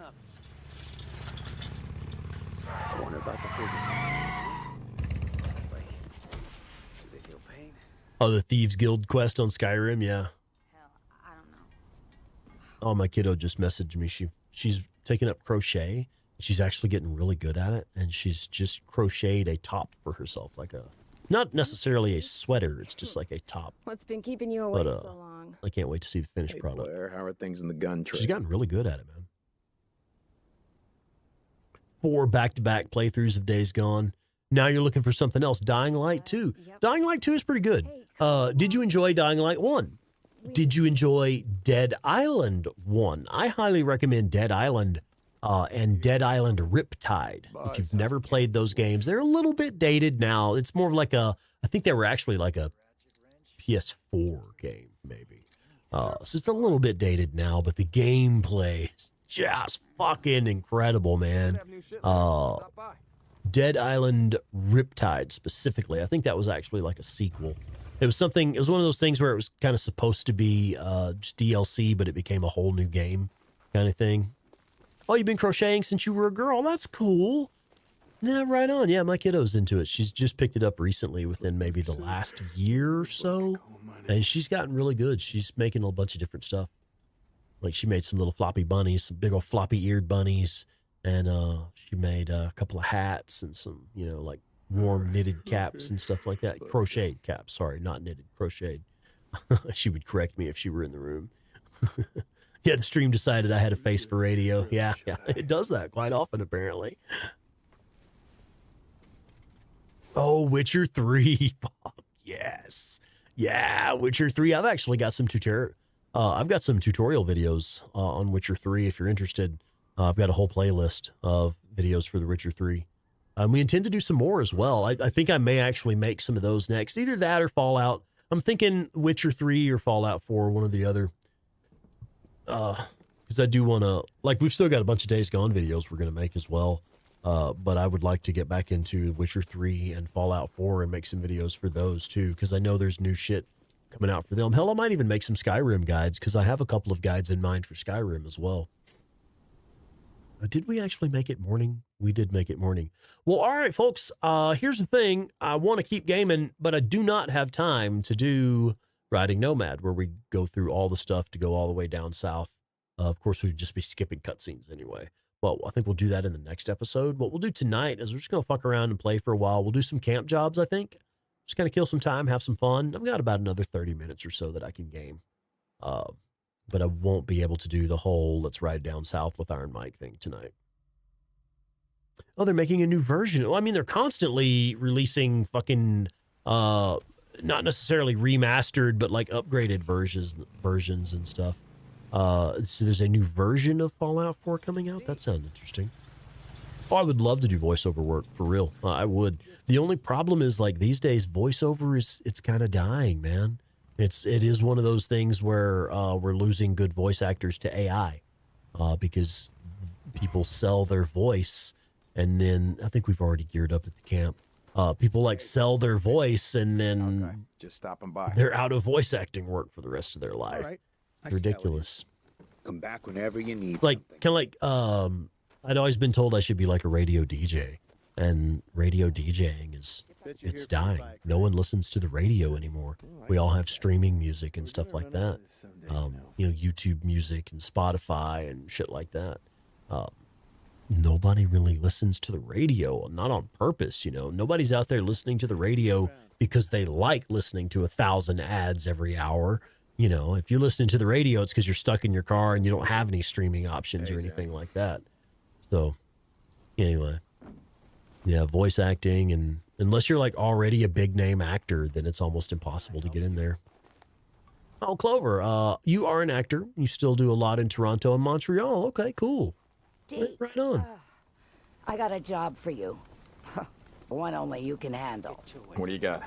I wonder about the Ferguson. Like, do they feel pain? Oh, the Thieves Guild quest on Skyrim, yeah. Hell, I don't know. Oh, my kiddo just messaged me. She's taking up crochet. She's actually getting really good at it, and she's just crocheted a top for herself, like not necessarily a sweater. It's just like a top. What's been keeping you away But, so long? I can't wait to see the finished Hey, product. Blair, how are things in the gun trade? She's gotten really good at it, man. 4 back-to-back playthroughs of Days Gone. Now you're looking for something else. Dying Light 2. Yep. Dying Light 2 is pretty good. Hey, Did you enjoy Dying Light 1? Did you enjoy Dead Island 1? I highly recommend Dead Island and Dead Island Riptide. If you've never played those games, they're a little bit dated now. It's more of like I think they were actually like a PS4 game, maybe. So it's a little bit dated now, but the gameplay is just fucking incredible, man. Dead Island Riptide specifically. I think that was actually like a sequel. It was one of those things where it was kind of supposed to be just DLC, but it became a whole new game kind of thing. Oh, you've been crocheting since you were a girl. That's cool. Yeah, right on. Yeah, my kiddo's into it. She's just picked it up recently within maybe the last year or so. And she's gotten really good. She's making a bunch of different stuff. Like she made some little floppy bunnies, some big old floppy eared bunnies. And she made a couple of hats and some, like warm knitted caps and stuff like that. Crocheted caps. Sorry, not knitted, crocheted. She would correct me if she were in the room. Yeah, the stream decided I had a face for radio. Yeah, it does that quite often, apparently. Oh, Witcher 3. Fuck, yes. Yeah, Witcher 3. I've actually got some tutorial videos on Witcher 3 if you're interested. I've got a whole playlist of videos for the Witcher 3. We intend to do some more as well. I think I may actually make some of those next. Either that or Fallout. I'm thinking Witcher 3 or Fallout 4, one or the other. Because I do want to, like, we've still got a bunch of Days Gone videos we're going to make as well. But I would like to get back into Witcher 3 and Fallout 4 and make some videos for those too, because I know there's new shit coming out for them. Hell, I might even make some Skyrim guides, because I have a couple of guides in mind for Skyrim as well. Did we actually make it morning? We did make it morning. Well, all right, folks. Here's the thing. I want to keep gaming, but I do not have time to do Riding Nomad, where we go through all the stuff to go all the way down south. Of course, we'd just be skipping cutscenes anyway. Well, I think we'll do that in the next episode. What we'll do tonight is we're just going to fuck around and play for a while. We'll do some camp jobs, I think. Just kind of kill some time, have some fun. I've got about another 30 minutes or so that I can game. But I won't be able to do the whole let's ride down south with Iron Mike thing tonight. Oh, they're making a new version. Well, I mean, they're constantly releasing fucking, not necessarily remastered, but like upgraded versions and stuff. So there's a new version of Fallout 4 coming out. That sounds interesting. Oh, I would love to do voiceover work, for real. I would. The only problem is, like, these days, voiceover it's kind of dying, man. It is one of those things where we're losing good voice actors to AI because people sell their voice, and then I think we've already geared up at the camp. People like sell their voice, and then just stopping by. They're out of voice acting work for the rest of their life. All right. It's ridiculous. Come back whenever you need. It's like kind of like I'd always been told I should be like a radio DJ, and radio DJing it's dying. No one listens to the radio anymore. We all have streaming music and stuff like that. YouTube music and Spotify and shit like that. Nobody really listens to the radio, not on purpose. Nobody's out there listening to the radio because they like listening to 1,000 ads every hour. If you're listening to the radio, it's because you're stuck in your car and you don't have any streaming options or anything like that. So, anyway, yeah, voice acting, and unless you're like already a big name actor, then it's almost impossible to get in there. Oh, Clover, you are an actor. You still do a lot in Toronto and Montreal. Okay, cool. Deke, Right on. I got a job for you. One only you can handle. What do you got?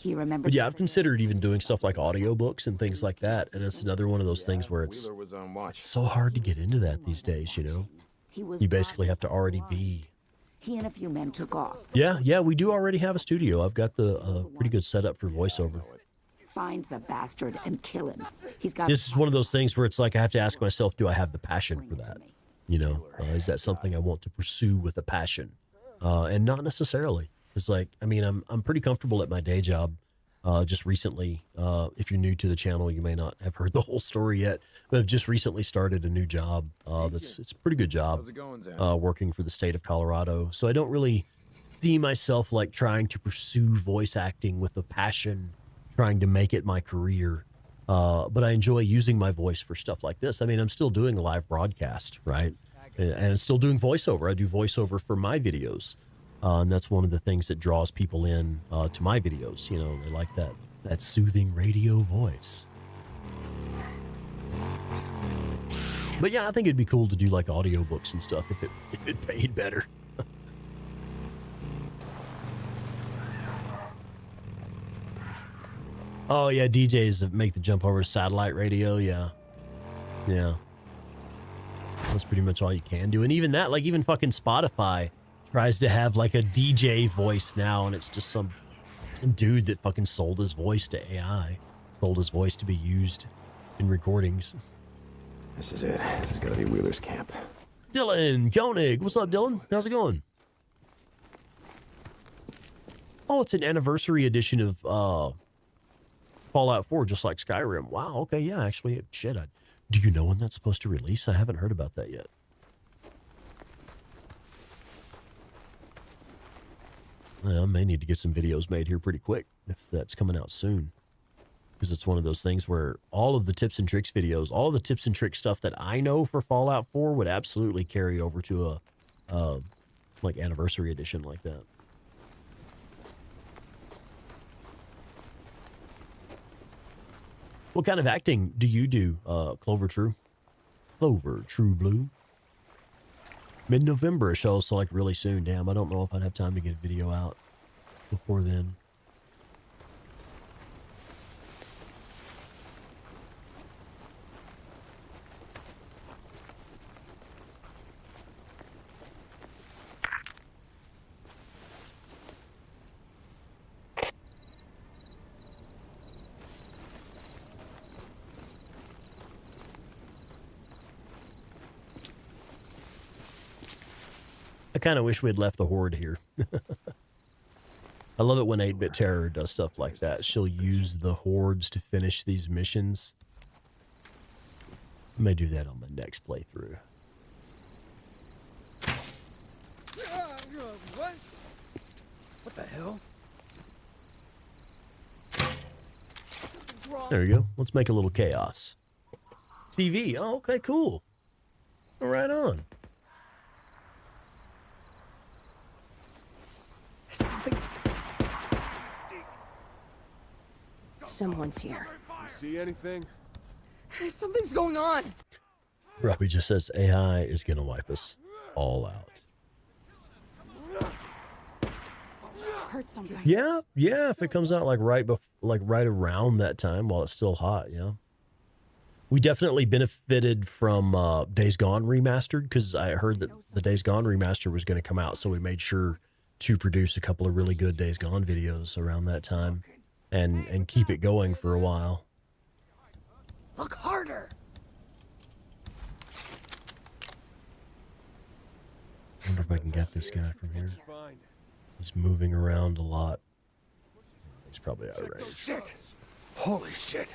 You remember? But yeah, I've considered even doing stuff like audiobooks and things like that. And it's another one of those things where it's Wheeler was on watch. so hard to get into that these days, you know? He was You basically have to robbed already of be. He and a few men took off. Yeah, we do already have a studio. I've got the pretty good setup for voiceover. Find the bastard and kill him. He's got. This is one of those things where it's like I have to ask myself, do I have the passion for that? You know, is that something I want to pursue with a passion? And not necessarily. It's like, I mean, I'm pretty comfortable at my day job. Just recently, if you're new to the channel, you may not have heard the whole story yet, but I've just recently started a new job. It's a pretty good job. How's it going, Zan? Working for the state of Colorado. So I don't really see myself like trying to pursue voice acting with a passion, trying to make it my career. But I enjoy using my voice for stuff like this. I mean, I'm still doing a live broadcast, right? And I'm still doing voiceover. I do voiceover for my videos. And that's one of the things that draws people in to my videos. You know, they like that soothing radio voice. But yeah, I think it'd be cool to do like audiobooks and stuff if it paid better. Oh yeah, DJs make the jump over to satellite radio. Yeah. That's pretty much all you can do. And even that, like even fucking Spotify tries to have like a DJ voice now, and it's just some dude that fucking sold his voice to AI, sold his voice to be used in recordings. This is it. This is gonna be Wheeler's camp. Dylan Koenig, what's up, Dylan? How's it going? Oh, it's an anniversary edition of Fallout 4, just like Skyrim. Wow. Okay. Yeah. Actually, shit. Do you know when that's supposed to release? I haven't heard about that yet. I may need to get some videos made here pretty quick if that's coming out soon. Because it's one of those things where all of the tips and tricks videos, all of the tips and tricks stuff that I know for Fallout 4 would absolutely carry over to a like anniversary edition like that. What kind of acting do you do, Clover True Blue? Mid-November, so like really soon. Damn, I don't know if I'd have time to get a video out before then. I kind of wish we had left the Horde here. I love it when 8-Bit Terror does stuff like that. She'll use the Hordes to finish these missions. I may do that on my next playthrough. What the hell? There we go. Let's make a little chaos. TV. Oh, okay, cool. Right on. Someone's here. See anything? Something's going on. Robbie just says AI is gonna wipe us all out. Heard something. Yeah. If it comes out like right around that time while it's still hot, yeah. We definitely benefited from Days Gone Remastered because I heard that the Days Gone Remaster was going to come out, so we made sure to produce a couple of really good Days Gone videos around that time and keep it going for a while. Look harder. I wonder if I can get this guy from here. He's moving around a lot. He's probably out of range. Shit! Holy shit!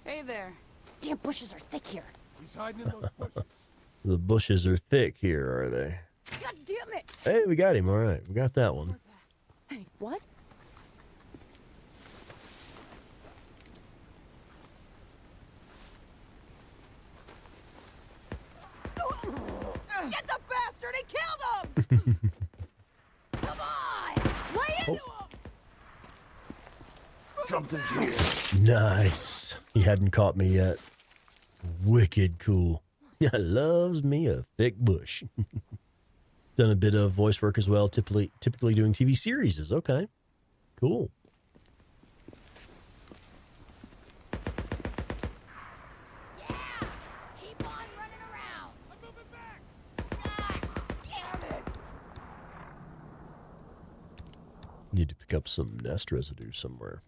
Hey there. Damn bushes are thick here. He's hiding in those bushes. The bushes are thick here, are they? God damn it. Hey, we got him. All right, we got that one. Hey, what? Get the bastard! He killed him! Come on! Lay into him! Something's here. Nice. He hadn't caught me yet. Wicked cool. Yeah, loves me a thick bush. Done a bit of voice work as well, typically doing TV series. Is okay. Cool. Yeah! Keep on running around! I'm moving back! Ah, damn it! Need to pick up some nest residue somewhere.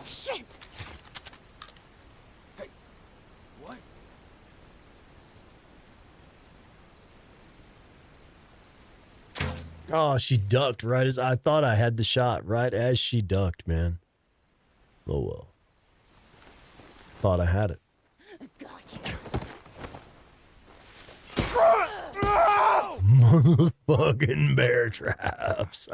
Shit! What? Oh, she ducked right as I thought I had the shot, right as she ducked, man. Oh well. Thought I had it. Gotcha. Motherfucking bear traps.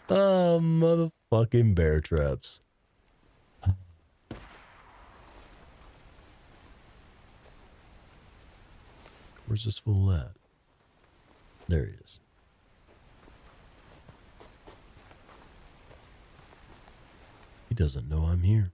Oh, motherfucking bear traps. Where's this fool at? There he is. He doesn't know I'm here.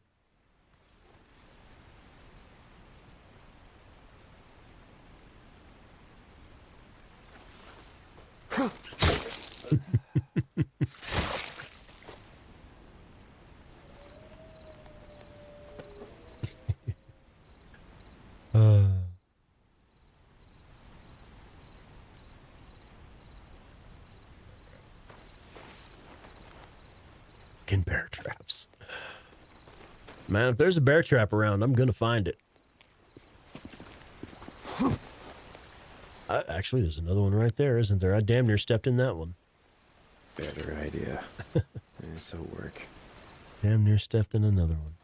Fucking bear traps. Man, if there's a bear trap around, I'm gonna find it. Actually, there's another one right there, isn't there? I damn near stepped in that one. Better idea. This'll work. Damn near stepped in another one.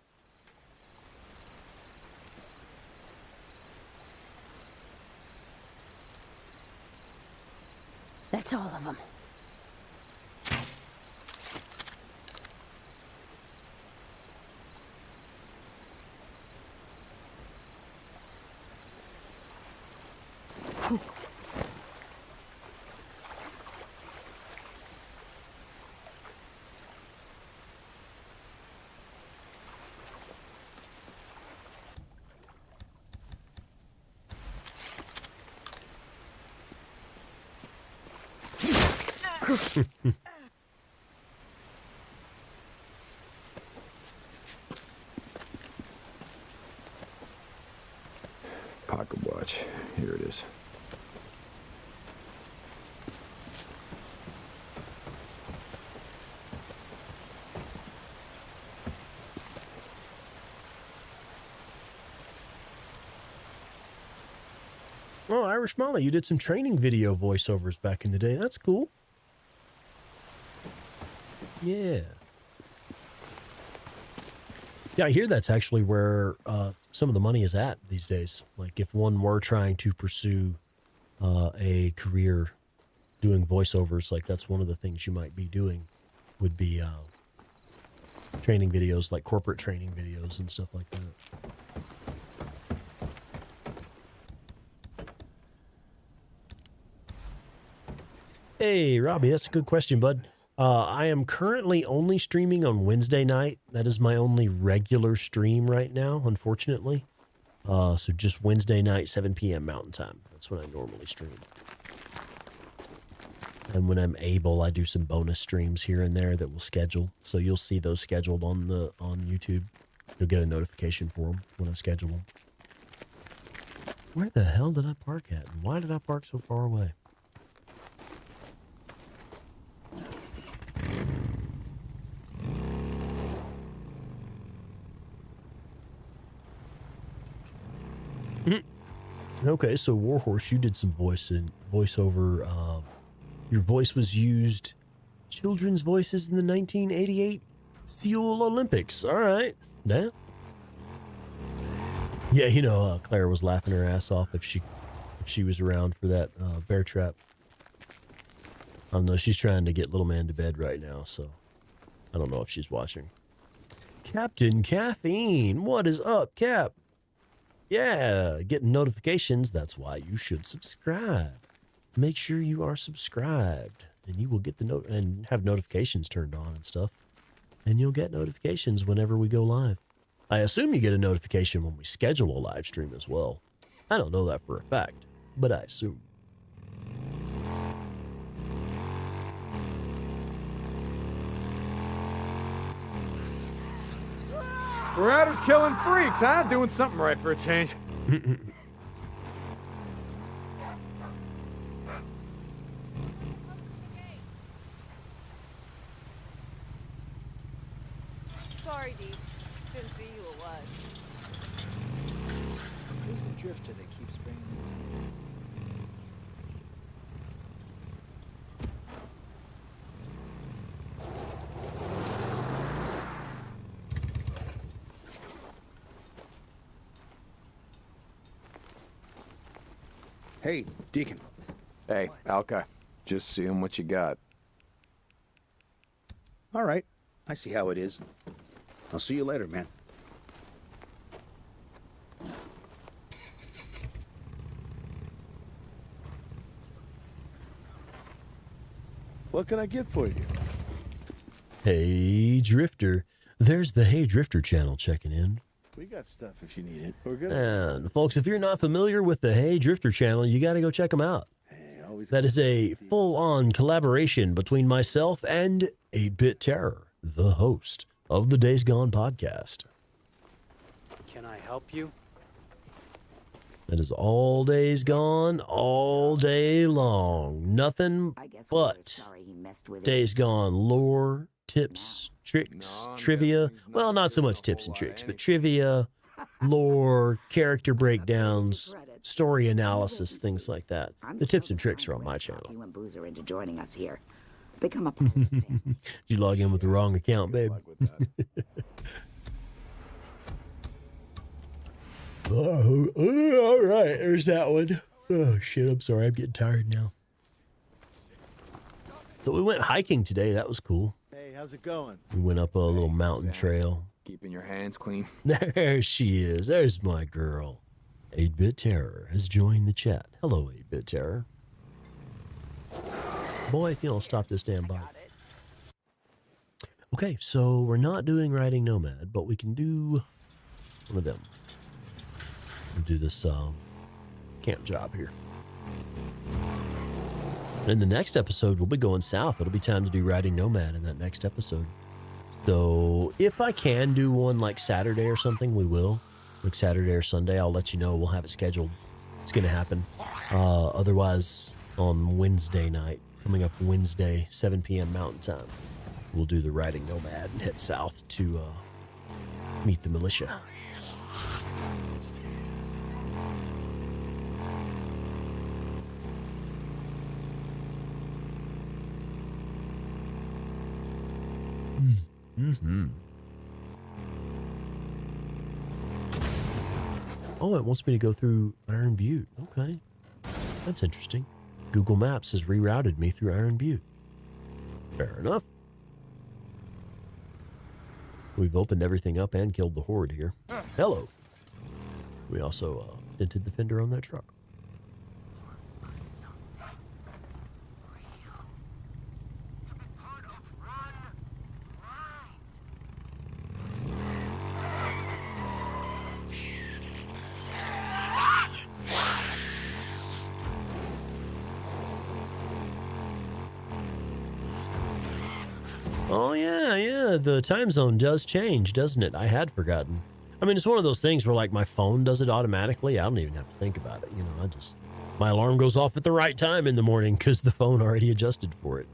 That's all of them. Pocket watch. Here it is. Oh, Irish Molly, you did some training video voiceovers back in the day. That's cool. Yeah. Yeah, I hear that's actually where some of the money is at these days. Like if one were trying to pursue a career doing voiceovers, like that's one of the things you might be doing would be training videos, like corporate training videos and stuff like that. Hey, Robbie, that's a good question, bud. I am currently only streaming on Wednesday night. That is my only regular stream right now, unfortunately. So just Wednesday night, 7 p.m. Mountain Time. That's when I normally stream. And when I'm able, I do some bonus streams here and there that we'll schedule. So you'll see those scheduled on YouTube. You'll get a notification for them when I schedule them. Where the hell did I park at? And why did I park so far away? Okay, so Warhorse, you did some voiceover. Your voice was used children's voices in the 1988 Seoul Olympics. All right, yeah. Yeah, you know, Claire was laughing her ass off if she was around for that bear trap. I don't know. She's trying to get little man to bed right now, so I don't know if she's watching. Captain Caffeine, what is up, Cap? Yeah, getting notifications. That's why you should subscribe. Make sure you are subscribed, and you will get the note and have notifications turned on and stuff. And you'll get notifications whenever we go live. I assume you get a notification when we schedule a live stream as well. I don't know that for a fact, but I assume. Marauders killing freaks, huh? Doing something right for a change. Sorry, Dee. Didn't see who it was. Who's the drifter that keeps bringing these? Hey, Deacon. Hey, Alka. Just seeing what you got. All right. I see how it is. I'll see you later, man. What can I get for you? Hey, Drifter. There's the Hey Drifter channel checking in. We got stuff if you need it. We're good. And folks, if you're not familiar with the Hey Drifter channel, you got to go check them out. Hey, always That is a full-on collaboration between myself and 8-Bit Terror, the host of the Days Gone podcast. Can I help you? That is all Days Gone, all day long. Nothing I guess we were but sorry he messed with it. Days Gone lore, tips, tricks, No, I'm trivia. guessing he's Well, not not so doing much a tips whole and lot of tricks, but anything. trivia, lore, character breakdowns, Credits. story analysis, things like that. I'm The so tips and tricks glad are on my Wed talked channel. You and Boozer into joining us here. Become a part of the family. Did you log in with the wrong account, babe? Luck with that. Oh, all right. There's that one. Oh, shit. I'm sorry. I'm getting tired now. So we went hiking today. That was cool. Hey, how's it going? We went up a little mountain Sam. trail. Keeping your hands clean. There she is. There's my girl. 8-Bit Terror has joined the chat. Hello, 8-Bit Terror. Boy, if you don't stop this damn bike. Okay, so we're not doing Riding Nomad, but we can do one of them. We'll do this camp job here. In the next episode, we'll be going south. It'll be time to do Riding Nomad in that next episode. So if I can do one like Saturday or something, we will. Like Saturday or Sunday, I'll let you know. We'll have it scheduled. It's going to happen. Otherwise, on Wednesday night, coming up Wednesday, 7 p.m. Mountain Time, we'll do the Riding Nomad and head south to meet the militia. Mm-hmm. Oh, it wants me to go through Iron Butte. Okay. That's interesting. Google Maps has rerouted me through Iron Butte. Fair enough. We've opened everything up and killed the horde here. Hello. We also dented the fender on that truck. Oh, yeah, the time zone does change, doesn't it? I had forgotten. I mean, it's one of those things where, like, my phone does it automatically. I don't even have to think about it, you know. My alarm goes off at the right time in the morning because the phone already adjusted for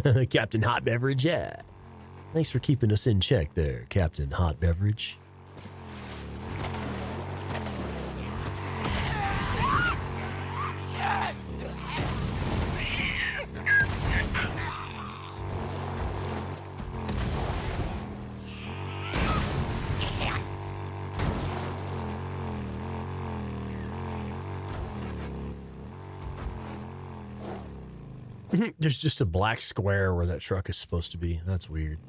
it. Captain Hot Beverage, yeah. Thanks for keeping us in check there, Captain Hot Beverage. There's just a black square where that truck is supposed to be. That's weird.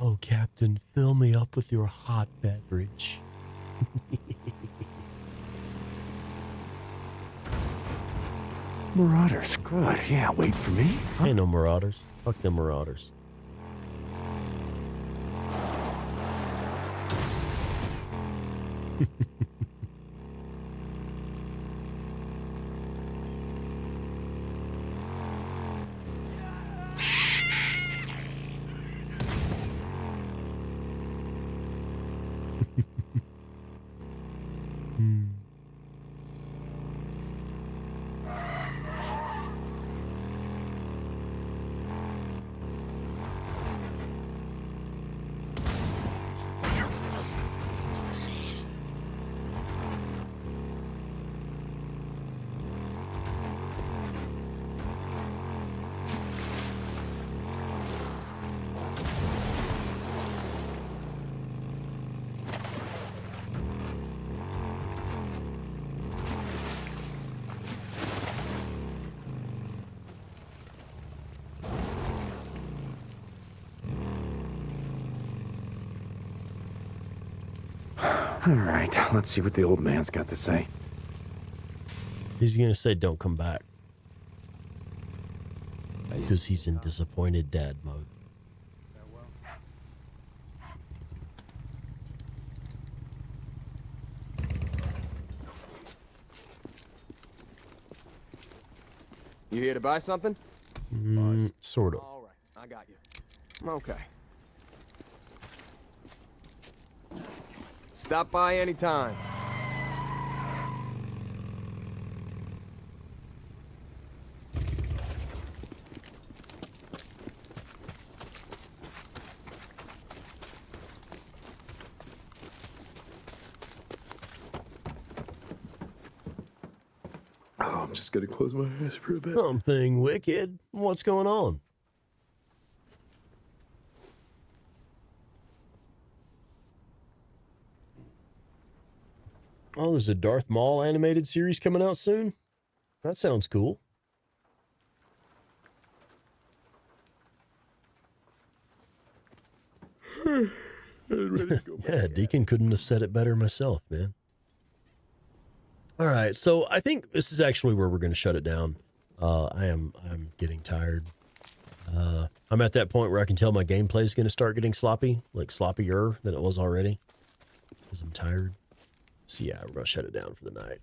Oh, Captain, fill me up with your hot beverage. Marauders. Good. Yeah, wait for me. Ain't no marauders. Fuck them marauders. All right, let's see what the old man's got to say. He's gonna say don't come back. Because he's in disappointed dad mode. You here to buy something? Sort of. All right, I got you. Okay. Stop by anytime. Oh, I'm just gonna close my eyes for a bit. Something wicked. What's going on? Oh, there's a Darth Maul animated series coming out soon? That sounds cool. Yeah, Deacon couldn't have said it better myself, man. All right, so I think this is actually where we're going to shut it down. I'm getting tired. I'm at that point where I can tell my gameplay is going to start getting sloppy, like sloppier than it was already, because I'm tired. So yeah, we're going to shut it down for the night.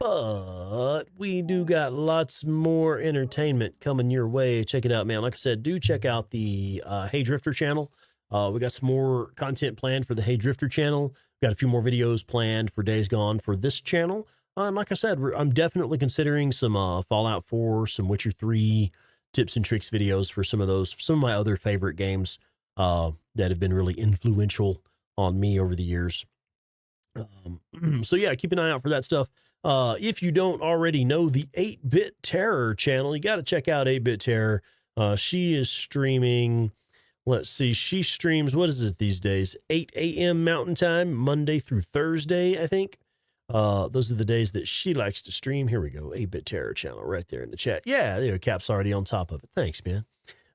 But we do got lots more entertainment coming your way. Check it out, man. Like I said, do check out the Hey Drifter channel. We got some more content planned for the Hey Drifter channel. Got a few more videos planned for Days Gone for this channel. And like I said, I'm definitely considering some Fallout 4, some Witcher 3 tips and tricks videos for some of my other favorite games that have been really influential on me over the years. So yeah, keep an eye out for that stuff. If you don't already know the 8-Bit Terror channel, you got to check out 8-Bit Terror. She is streaming... Let's see, she streams, what is it these days? 8 a.m. Mountain Time, Monday through Thursday, I think. Those are the days that she likes to stream. Here we go, 8-Bit Terror channel right there in the chat. Yeah, there, Cap's already on top of it. Thanks, man.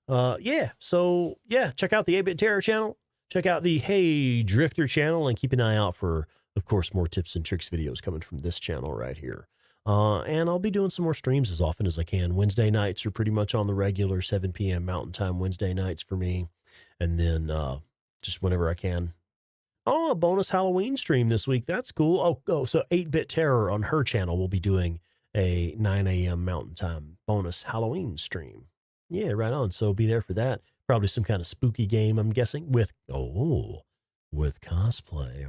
Yeah, so, yeah, check out the 8-Bit Terror channel. Check out the Hey Drifter channel, and keep an eye out for, of course, more tips and tricks videos coming from this channel right here. And I'll be doing some more streams as often as I can. Wednesday nights are pretty much on the regular 7 p.m. Mountain Time Wednesday nights for me. And then just whenever I can. Oh, a bonus Halloween stream this week. That's cool. Oh, so 8-Bit Terror on her channel will be doing a 9 a.m. Mountain Time bonus Halloween stream. Yeah, right on. So be there for that. Probably some kind of spooky game, I'm guessing, with cosplay.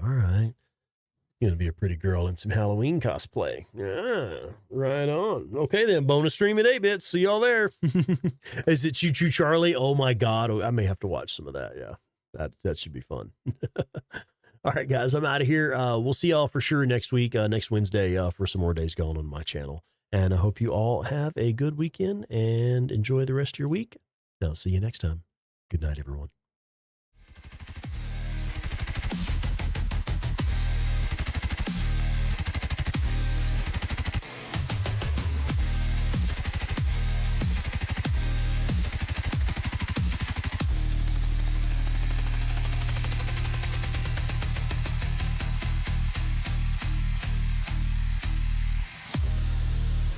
All right. Gonna be a pretty girl in some Halloween cosplay. Yeah, right on. Okay then, bonus stream at 8-Bit. See y'all there. Is it Choo Choo Charlie? Oh my God, I may have to watch some of that. Yeah, that should be fun. All right, guys, I'm out of here. We'll see y'all for sure next week, next Wednesday, for some more Days Gone on my channel. And I hope you all have a good weekend and enjoy the rest of your week. I'll see you next time. Good night, everyone.